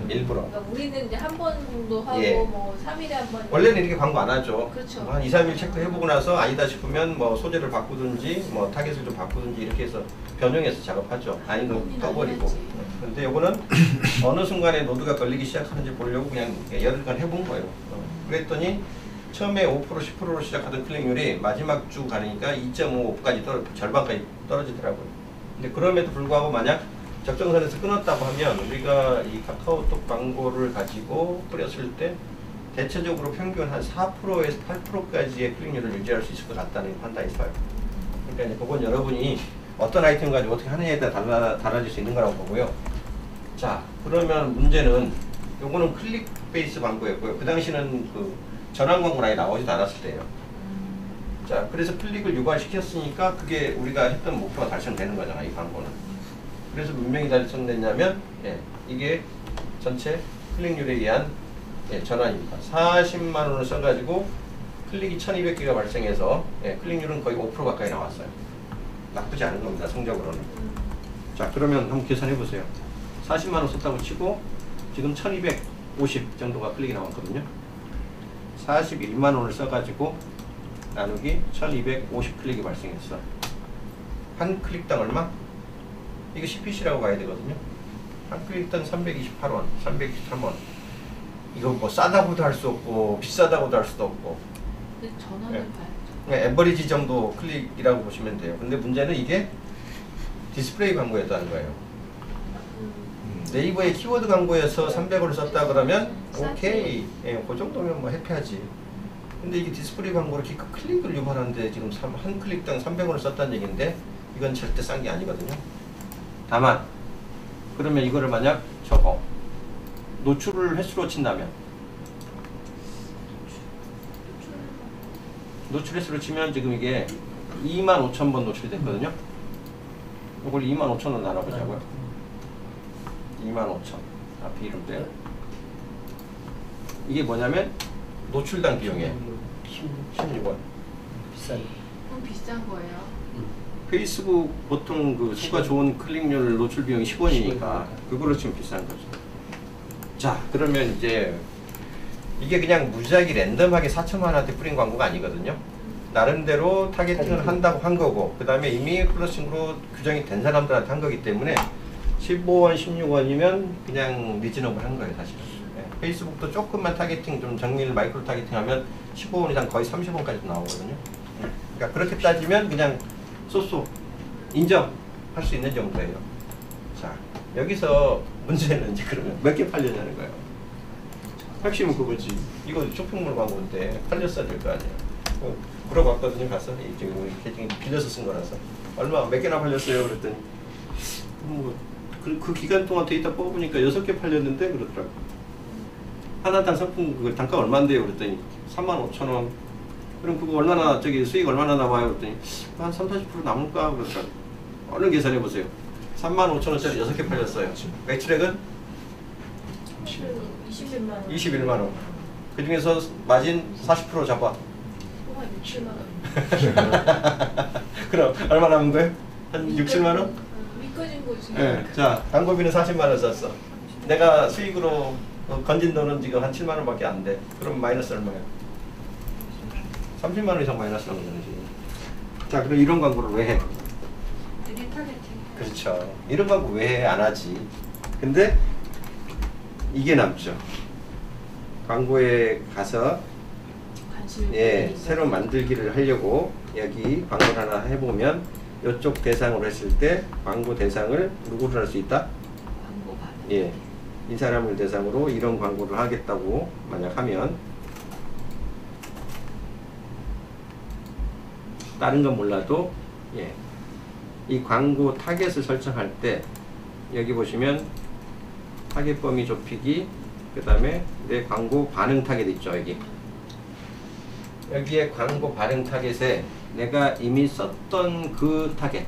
일부러. 그러니까 우리는 이제 한 번 정도 하고 뭐 3일에 한 번. 원래는 이렇게 광고 안 하죠. 그렇죠. 한 2, 3일 체크해보고 나서 아니다 싶으면 뭐 소재를 바꾸든지 뭐 타겟을 좀 바꾸든지 이렇게 해서 변형해서 작업하죠. 아니면 떠버리고. 근데 요거는 어느 순간에 노드가 걸리기 시작하는지 보려고 그냥 열흘간 해본 거예요. 그랬더니 처음에 5%, 10%로 시작하던 클릭률이 마지막 주 가니까 2.5까지 절반까지 떨어지더라고요. 근데 그럼에도 불구하고 만약 적정선에서 끊었다고 하면 우리가 이 카카오톡 광고를 가지고 뿌렸을 때 대체적으로 평균 한 4%에서 8%까지의 클릭률을 유지할 수 있을 것 같다는 판단이 있어요. 그러니까 이제 그건 여러분이 어떤 아이템 가지고 어떻게 하느냐에 따라 달라질 수 있는 거라고 보고요. 자, 그러면 문제는 요거는 클릭 베이스 광고였고요. 그 당시는 그 전환 광고는 아예 나오지도 않았을 때예요. 자, 그래서 클릭을 유발시켰으니까 그게 우리가 했던 목표가 달성되는 거잖아요, 이 광고는. 그래서 분명히 달성됐냐면 이게 전체 클릭률에 의한 전환입니다. 40만 원을 써가지고 클릭이 1200개가 발생해서 클릭률은 거의 5% 가까이 나왔어요. 나쁘지 않은 겁니다, 성적으로는. 자, 그러면 한번 계산해 보세요. 40만 원 썼다고 치고 지금 1250 정도가 클릭이 나왔거든요. 41만 원을 써가지고 나누기 1250 클릭이 발생했어. 한 클릭당 얼마? 이게 CPC라고 봐야 되거든요. 한 클릭당 328원, 323원. 이거 뭐 싸다고도 할 수 없고 비싸다고도 할 수도 없고. 근데 전환을 봐야죠. 에버리지 정도 클릭이라고 보시면 돼요. 근데 문제는 이게 디스플레이 광고였다는 거예요. 네이버의 키워드 광고에서 300원을 썼다 그러면 오케이, 그 정도면 뭐 해피하지. 근데 이게 디스플레이 광고로 기껏 클릭을 유발하는데 지금 한 클릭당 300원을 썼다는 얘기인데 이건 절대 싼 게 아니거든요. 다만 그러면 이거를 만약 저거 노출을 횟수로 친다면 노출 횟수로 치면 지금 이게 25,000번 노출이 됐거든요. 이걸 25,000원 나눠보자고요. 25,000 앞에 이름 빼요. 이게 뭐냐면 노출당 비용이에요. 16원. 비싼. 그럼 비싼 거예요. 페이스북 보통 그 수가 좋은 클릭률 노출 비용이 10원이니까 그걸로 치면 비싼 거죠. 자, 그러면 이제 이게 그냥 무지하게 랜덤하게 4천만 원한테 뿌린 광고가 아니거든요. 나름대로 타겟팅을 한다고 한 거고, 그 다음에 이미 플러싱으로 규정이 된 사람들한테 한 거기 때문에 15원, 16원이면 그냥 리즈너블 한 거예요, 사실은. 네. 페이스북도 조금만 타겟팅, 좀 정밀 마이크로 타겟팅 하면 15원 이상 거의 30원까지 나오거든요. 그러니까 그렇게 따지면 그냥 쏘쏘 인정할 수 있는 정도예요. 자, 여기서 문제는 이제 그러면 몇 개 팔렸냐는 거예요. 핵심은 그거지. 이거 쇼핑몰 광고인데 팔렸어야 될 거 아니에요. 물어봤거든요. 가서 지금 빌려서 쓴 거라서 얼마 몇 개나 팔렸어요. 그랬더니 그 기간 동안 데이터 뽑으니까 6개 팔렸는데 그러더라고. 하나당 상품 그 단가 얼마인데요? 그랬더니 35,000원. 그럼 그거 얼마나 저기 수익 얼마나 남아요? 그랬더니 한 30-40% 남을까? 그러더라고. 얼른 계산해 보세요. 35,000원짜리 6개 팔렸어요. 매출액은 21만 원. 21만 원. 그 중에서 마진 40% 잡아. 67만 원. 그럼 얼마 남은 거예요? 한 6, 7만 원? 미꺼진 거지. 네. 자, 광고비는 40만 원 썼어. 내가 수익으로 건진 돈은 지금 한 7만 원밖에 안 돼. 그럼 마이너스 얼마야? 30만 원 이상 마이너스 나는 거지. 자, 그럼 이런 광고를 왜 해? 리타겟팅. 그렇죠. 이런 광고 왜 해? 안 하지. 근데 이게 남죠. 광고에 가서 새로 만들기를 하려고 여기 광고를 하나 해보면 이쪽 대상으로 했을 때 광고 대상을 누구를 할 수 있다? 광고 받은. 이 사람을 대상으로 이런 광고를 하겠다고 만약 하면 다른 건 몰라도 이 광고 타겟을 설정할 때 여기 보시면 타겟 범위 좁히기, 그 다음에 내 광고 반응 타겟 있죠. 여기에 광고 반응 타겟에 내가 이미 썼던 그 타겟,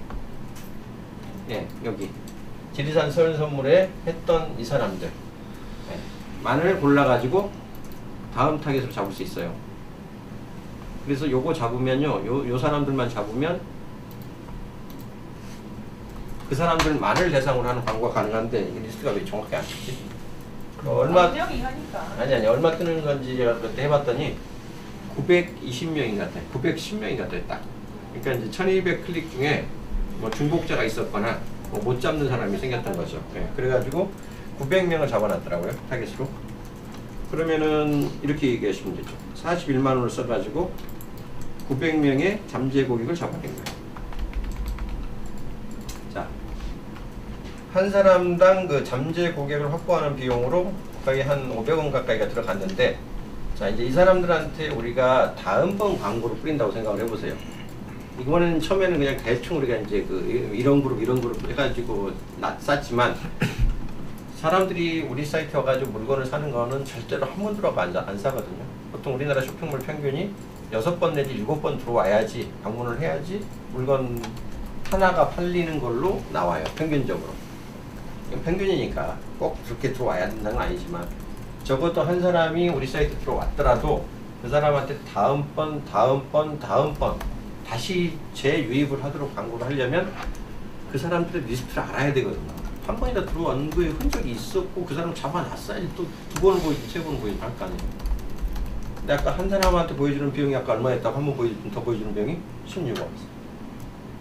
여기 지리산 설 선물에 했던 이 사람들 만을 골라가지고 다음 타겟으로 잡을 수 있어요. 그래서 요거 잡으면요, 요 사람들만 잡으면 그 사람들만을 대상으로 하는 광고가 가능한데 이 리스트가 왜 정확히 안 찍지? 얼마 명이 하니까. 아니 얼마 뜨는 건지 제가 그때 해봤더니 920명인 것 같아요. 910명인 것 같아요, 딱. 그러니까 이제 1200 클릭 중에 뭐 중복자가 있었거나 뭐 못 잡는 사람이 생겼던 거죠. 그래가지고 900명을 잡아놨더라고요, 타겟으로. 그러면은 이렇게 얘기하시면 되죠. 41만 원을 써가지고 900명의 잠재 고객을 잡아낸 거예요. 자, 한 사람당 그 잠재 고객을 확보하는 비용으로 거의 한 500원 가까이가 들어갔는데, 자, 이제 이 사람들한테 우리가 다음번 광고를 뿌린다고 생각을 해보세요. 이거는 처음에는 그냥 대충 우리가 이제 그 이런 그룹 해가지고 쌌지만 사람들이 우리 사이트에 와가지고 물건을 사는 거는 절대로 한 번 들어가 안 사거든요. 보통 우리나라 쇼핑몰 평균이 6번 내지 7번 들어와야지, 방문을 해야지 물건 하나가 팔리는 걸로 나와요, 평균적으로. 이건 평균이니까 꼭 그렇게 들어와야 된다는 건 아니지만, 적어도 한 사람이 우리 사이트 들어왔더라도 그 사람한테 다음번 다시 재유입을 하도록 광고를 하려면 그 사람들의 리스트를 알아야 되거든요. 한 번이나 들어왔는 거에 흔적이 있었고 그 사람 잡아놨어야지 또 2번을 보이든 3번을 보이든 할 거 아니에요. 근데 아까 한 사람한테 보여주는 비용이 아까 얼마였다고 한 번 더 보여주는 비용이 16원.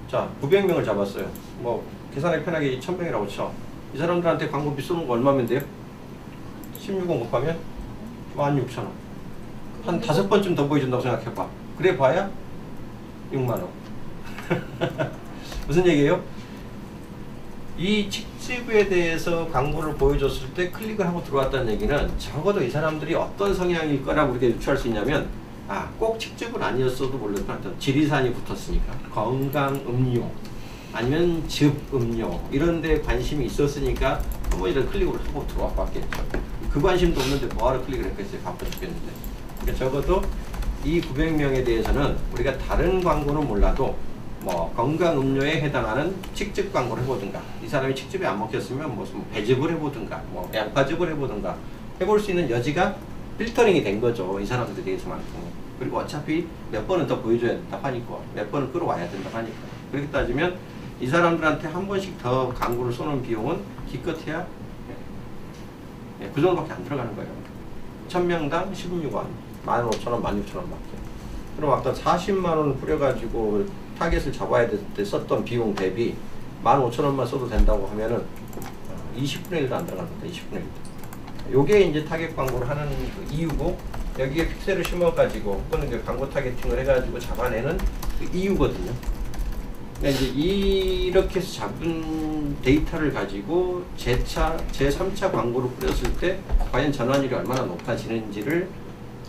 자, 900명을 잡았어요. 뭐 계산하기 편하게 1000명이라고 쳐. 이 사람들한테 광고비 쏘는 거 얼마면 돼요? 16원 곱하면 16,000원. 한 5번쯤 더 보여준다고 생각해봐. 그래 봐야 6만원. 무슨 얘기예요? 이 직지부에 대해서 광고를 보여줬을 때 클릭을 하고 들어왔다는 얘기는 적어도 이 사람들이 어떤 성향일 거라고 우리가 유추할 수 있냐면 꼭 칡즙은 아니었어도 몰랐지만 지리산이 붙었으니까 건강 음료 아니면 즙 음료 이런 데 관심이 있었으니까 한 번이라도 클릭을 하고 들어와 봤겠죠. 그 관심도 없는데 뭐하러 클릭을 했겠어요. 바빠 죽겠는데. 그러니까 적어도 이 900명에 대해서는 우리가 다른 광고는 몰라도 뭐 건강 음료에 해당하는 칡즙 광고를 해보든가, 이 사람이 칡즙이 안 먹혔으면 무슨 배즙을 해보든가, 뭐 양파즙을 해보든가 해볼 수 있는 여지가 필터링이 된 거죠. 이 사람들에 대해서만큼. 그리고 어차피 몇 번은 더 보여줘야 된다 하니까, 몇 번은 끌어와야 된다 하니까. 그렇게 따지면 이 사람들한테 한 번씩 더 광고를 쏘는 비용은 기껏해야 그 정도밖에 안 들어가는 거예요. 1000명당 16원, 15,000원, 16,000원밖에. 그럼 아까 40만 원을 뿌려가지고 타겟을 잡아야 될 때 썼던 비용 대비 15,000원만 써도 된다고 하면은 20분의 1도 안 들어갑니다. 20분의 1도. 요게 이제 타겟 광고를 하는 그 이유고, 여기에 픽셀을 심어가지고 또는 그 광고 타겟팅을 해가지고 잡아내는 그 이유거든요. 그러니까 이제 이렇게 해서 잡은 데이터를 가지고 제2차, 제3차 광고를 뿌렸을 때 과연 전환율이 얼마나 높아지는지를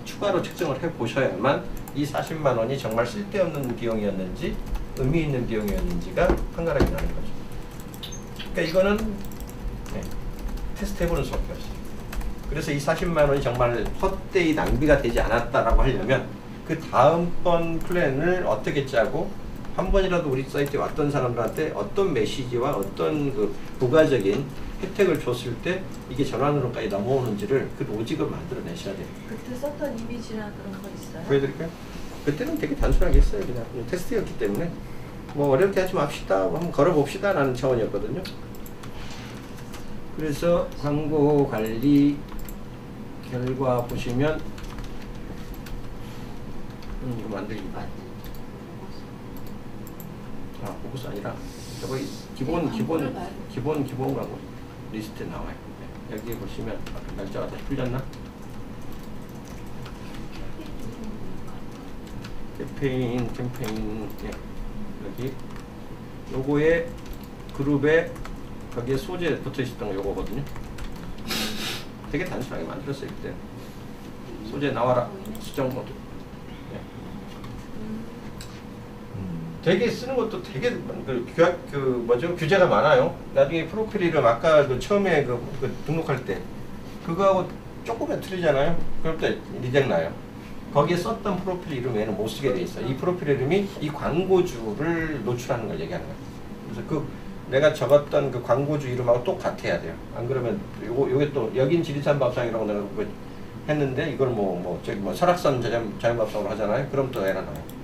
추가로 측정을 해 보셔야만 이 40만 원이 정말 쓸데없는 비용이었는지 의미 있는 비용이었는지가 판가름이 나는 거죠. 그러니까 이거는 테스트 해보는 수밖에 없어요. 그래서 이 40만 원이 정말 헛되이 낭비가 되지 않았다라고 하려면 그 다음번 플랜을 어떻게 짜고 한 번이라도 우리 사이트에 왔던 사람들한테 어떤 메시지와 어떤 그 부가적인 혜택을 줬을 때 이게 전환으로까지 넘어오는지를 그 로직을 만들어내셔야 돼요. 그때 썼던 이미지나 그런 거 있어요? 보여드릴까요? 그때는 되게 단순하게 했어요. 그냥 테스트였기 때문에 뭐 어렵게 하지 맙시다, 한번 걸어봅시다 라는 차원이었거든요. 그래서 광고 관리 결과 보시면 이거 만들기 보고서 아니라 저거 기본 광고 리스트에 나와요. 여기 보시면 날짜가 다 풀렸나? 캠페인 여기 요거에 그룹에 거기에 소재 붙어 있었던 거 요거거든요. 되게 단순하게 만들었어요. 그때 소재 나와라 수정 모드. 되게 쓰는 것도 되게 규제가 많아요. 나중에 프로필 이름 아까 그 처음에 그 등록할 때 그거하고 조금만 틀리잖아요. 그럴 때 리젝 나요. 거기에 썼던 프로필 이름 외에는 못 쓰게 돼 있어요. 이 프로필 이름이 이 광고주를 노출하는 걸 얘기하는 거예요. 그래서 그 내가 적었던 그 광고주 이름하고 똑같아야 돼요. 안 그러면 요게 또 여긴 지리산 밥상이라고 내가 했는데 이걸 저기 설악산 자연밥상으로 하잖아요. 그럼 또 에러 나요.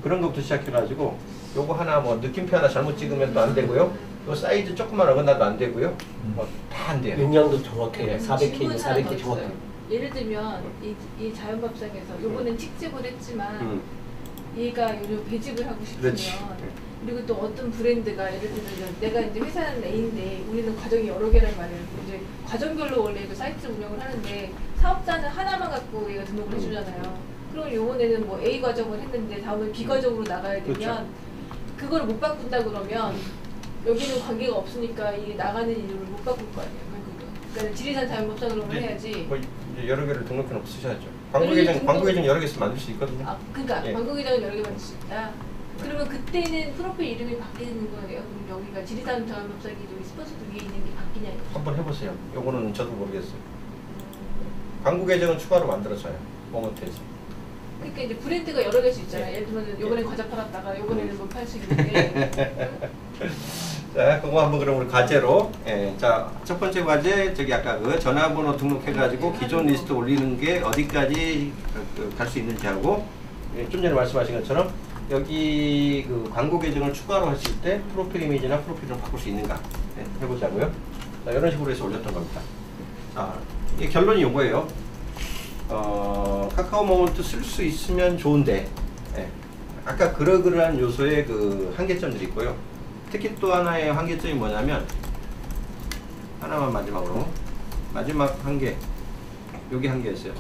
그런 것부터 시작해가지고 요거 하나 느낌표 하나 잘못 찍으면 또 안 되고요. 요 사이즈 조금만 어긋나도 안 되고요. 다 안 돼요. 용량도 정확해요. 400K, 400K 정확해요. 예를 들면 이 자연밥상에서 요거는 칡즙을 했지만 얘가 요즘 배즙을 하고 싶으면 그렇지. 그리고 또 어떤 브랜드가 예를 들면 내가 이제 회사는 A인데 우리는 과정이 여러 개란 말이에요. 이제 과정별로 원래 그 사이트 운영을 하는데 사업자는 하나만 갖고 얘가 등록을 해주잖아요. 그럼 요번에는 뭐 A 과정을 했는데 다음에 B 과정으로 나가야 되면 그렇죠. 그거를 못 바꾼다 그러면 여기는 관계가 없으니까 이게 나가는 이름을 못 바꿀 거 아니에요. 그러니까 지리산 자연법상으로 해야지. 이제 여러 개를 등록해 놓고 쓰셔야죠. 광고 계정 여러 개 쓰면 만들 수 있거든요. 그러니까 예. 광고 계정은 여러 개 만들 수 있다. 그러면 그때는 프로필 이름이 바뀌는 거예요. 그럼 여기가 지리산 자연법상이 여기 스폰서 두 개 있는 게 바뀌냐 이거. 한번 해보세요. 요거는 저도 모르겠어요. 광고 계정은 추가로 만들어줘요. 모먼트에서. 그러니까 이제 브랜드가 여러 개씩 있잖아요. 예를 들면 요번엔 과자 팔았다가 요번에는 뭐 팔 수 있는데. 자, 그거 한번 그럼 우리 과제로. 자, 첫 번째 과제 저기 아까 그 전화번호 등록해가지고 기존 리스트 올리는 게 어디까지 갈 수 있는지 하고, 좀 전에 말씀하신 것처럼 여기 그 광고 계정을 추가로 했을 때 프로필 이미지나 프로필을 바꿀 수 있는가 해보자고요. 자, 이런 식으로 해서 올렸던 겁니다. 자, 이 결론이 요거예요. 카카오 모먼트 쓸 수 있으면 좋은데, 아까 그러한 요소의 그 한계점들이 있고요. 특히 또 하나의 한계점이 뭐냐면, 하나만 마지막 한계, 여기 한계였어요.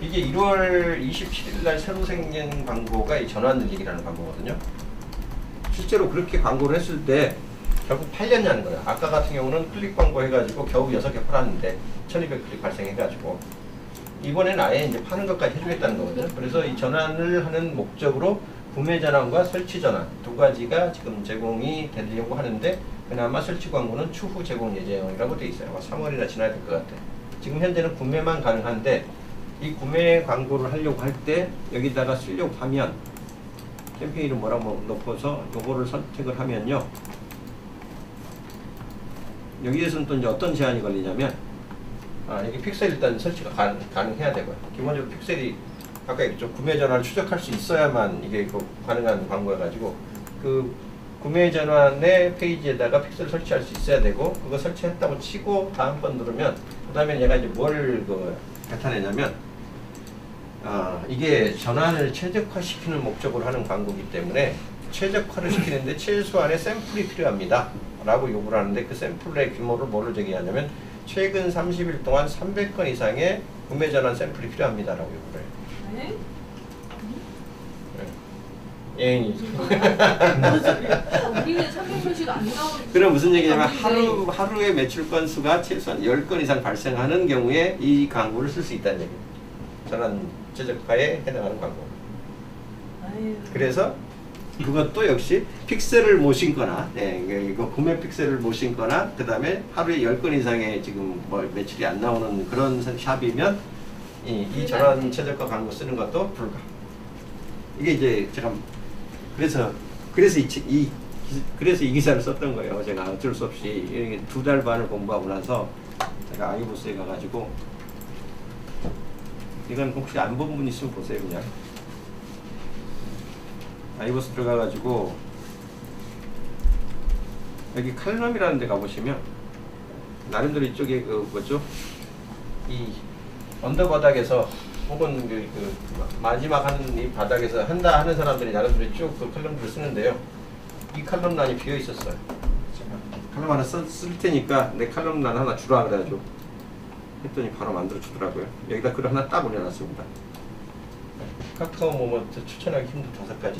이게 1월 27일 날 새로 생긴 광고가 이 전환 늘리기라는 광고거든요. 실제로 그렇게 광고를 했을 때 결국 팔렸냐는 거예요. 아까 같은 경우는 클릭 광고 해가지고 겨우 6개 팔았는데 1200클릭 발생해가지고, 이번에는 아예 이제 파는 것까지 해주겠다는 거거든요. 그래서 이 전환을 하는 목적으로 구매 전환과 설치 전환 두 가지가 지금 제공이 되려고 하는데, 그나마 설치 광고는 추후 제공 예정이라고 돼 있어요. 3월이나 지나야 될 것 같아요. 지금 현재는 구매만 가능한데, 이 구매 광고를 하려고 할 때 여기다가 쓰려고 하면 캠페인 이름 뭐라고 넣고서 요거를 선택을 하면요, 여기에서는 또 이제 어떤 제한이 걸리냐면, 여기 픽셀 일단 설치가 가능해야 되고요. 기본적으로 픽셀이 아까 얘기했죠. 구매 전환을 추적할 수 있어야만 이게 가능한 광고여가지고, 그 구매 전환의 페이지에다가 픽셀을 설치할 수 있어야 되고, 그거 설치했다고 치고 다음 번 누르면, 그 다음에 얘가 이제 뭘 나타내냐면, 이게 전환을 최적화시키는 목적으로 하는 광고이기 때문에 최적화를 시키는데 최소한의 샘플이 필요합니다 라고 요구를 하는데, 그 샘플의 규모를 뭐를 제기하냐면 최근 30일 동안 300건 이상의 구매 전환 샘플이 필요합니다 라고 요구를 해요. 네? 예인이죠. 우리는 300건씩 안 나오는. 그럼 무슨 얘기냐면 하루의 매출 건수가 최소한 10건 이상 발생하는 경우에 이 광고를 쓸 수 있다는 얘기예요. 전환 최적화에 해당하는 광고. 그래서 그것도 역시 픽셀을 못 신거나, 이거 구매 픽셀을 못 신거나, 그 다음에 하루에 10건 이상의 지금 매출이 안 나오는 그런 샵이면 이 전환 최저가 광고 쓰는 것도 불가. 이게 이제 제가 그래서 이 기사를 썼던 거예요. 제가 어쩔 수 없이 2달 반을 공부하고 나서 제가 아이보스에 가가지고, 이건 혹시 안 본 분 있으면 보세요. 그냥 아이보스 들어가가지고 여기 칼럼이라는 데 가보시면 나름대로 이쪽에 이 언더바닥에서 혹은 그 마지막 하는 이 바닥에서 한다 하는 사람들이 나름대로 쭉 그 칼럼들을 쓰는데요. 이 칼럼란이 비어 있었어요. 칼럼 하나 쓸 테니까 내 칼럼란 하나 주라 그래가지고 했더니 바로 만들어 주더라고요. 여기다 글 하나 딱 올려놨습니다. 카카오 모먼트 추천하기 힘든 5가지.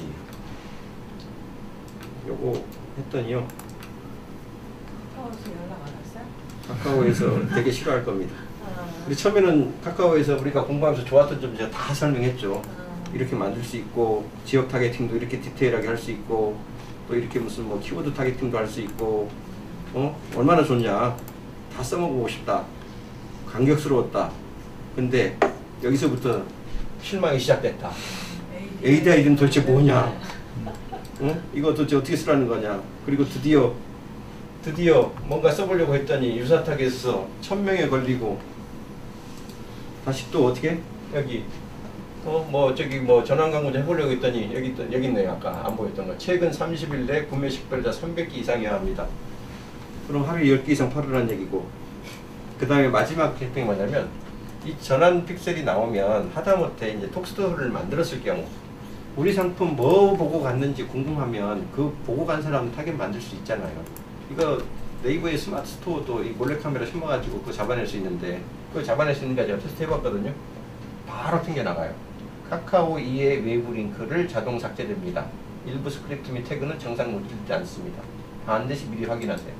요거 했더니요, 카카오에서 연락 안 왔어요? 카카오에서 되게 싫어할 겁니다. 근데 처음에는 카카오에서 우리가 공부하면서 좋았던 점 제가 다 설명했죠. 이렇게 만들 수 있고, 지역 타겟팅도 이렇게 디테일하게 할 수 있고, 또 이렇게 무슨 키워드 타겟팅도 할 수 있고, 얼마나 좋냐. 다 써먹고 싶다. 감격스러웠다. 근데 여기서부터 실망이 시작됐다. ADI는 도대체 뭐냐? 이거 도대체 어떻게 쓰라는 거냐? 그리고 드디어 뭔가 써보려고 했더니 유사 타겟에서 1000명에 걸리고, 다시 또 어떻게? 여기 전환 광고 좀 해보려고 했더니 여기 있네요. 아까 안 보였던 거. 최근 30일 내 구매 식별자 300개 이상이어야 합니다. 그럼 하루에 10개 이상 팔으라는 얘기고, 그 다음에 마지막 캠페인이 뭐냐면, 이 전환 픽셀이 나오면 하다못해 이제 톡스토리를 만들었을 경우, 우리 상품 뭐 보고 갔는지 궁금하면 그 보고 간 사람 타겟 만들 수 있잖아요. 이거 네이버의 스마트 스토어도 이 몰래카메라 심어가지고 그거 잡아낼 수 있는데, 그거 잡아낼 수 있는가 제가 테스트 해봤거든요. 바로 튕겨나가요. 카카오 2의 외부 링크를 자동 삭제됩니다. 일부 스크립트 및 태그는 정상 노출되지 않습니다. 반드시 미리 확인하세요.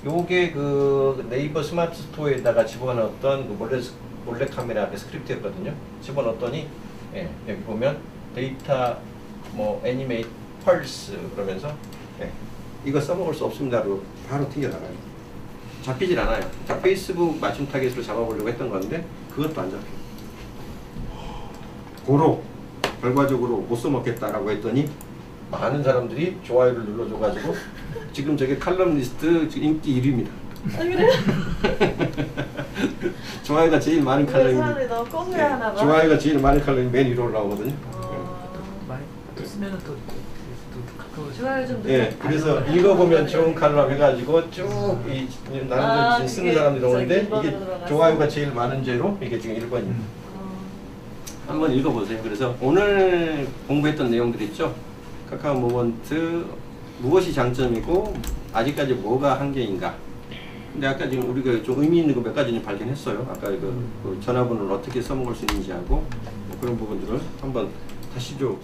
요게 그 네이버 스마트 스토어에다가 집어넣었던 그 몰래카메라 스크립트였거든요. 집어넣었더니, 여기 보면 데이터 애니메이트 펄스 그러면서 이거 써먹을 수 없습니다로 바로 튕겨나가요. 잡히질 않아요. 자, 페이스북 맞춤 타겟으로 잡아보려고 했던 건데 그것도 안 잡혀요. 고로 결과적으로 못 써먹겠다라고 했더니 많은 사람들이 좋아요를 눌러줘가지고 지금 저게 칼럼니스트 인기 1위입니다. 아, 그래? 좋아요가 제일 많은 칼럼이, 사람들이 너무 꽁해하나 봐. 좋아요가 제일 많은 칼럼이 맨 위로 올라오거든요. 많이 쓰면은 또 카카오 좋아요 좀 그래서 읽어보면 좋은 칼럼 해가지고 쭉 나름대로 쓰는 사람들이 오는데, 이게 좋아요가 제일 많은 죄로 이게 지금 1번입니다. 한번 읽어보세요. 그래서 오늘 공부했던 내용들 있죠. 카카오 모먼트 무엇이 장점이고 아직까지 뭐가 한계인가. 근데 아까 지금 우리가 좀 의미 있는 거 몇 가지는 발견했어요. 아까 그 전화번호를 어떻게 써먹을 수 있는지 하고 그런 부분들을 한번 다시 좀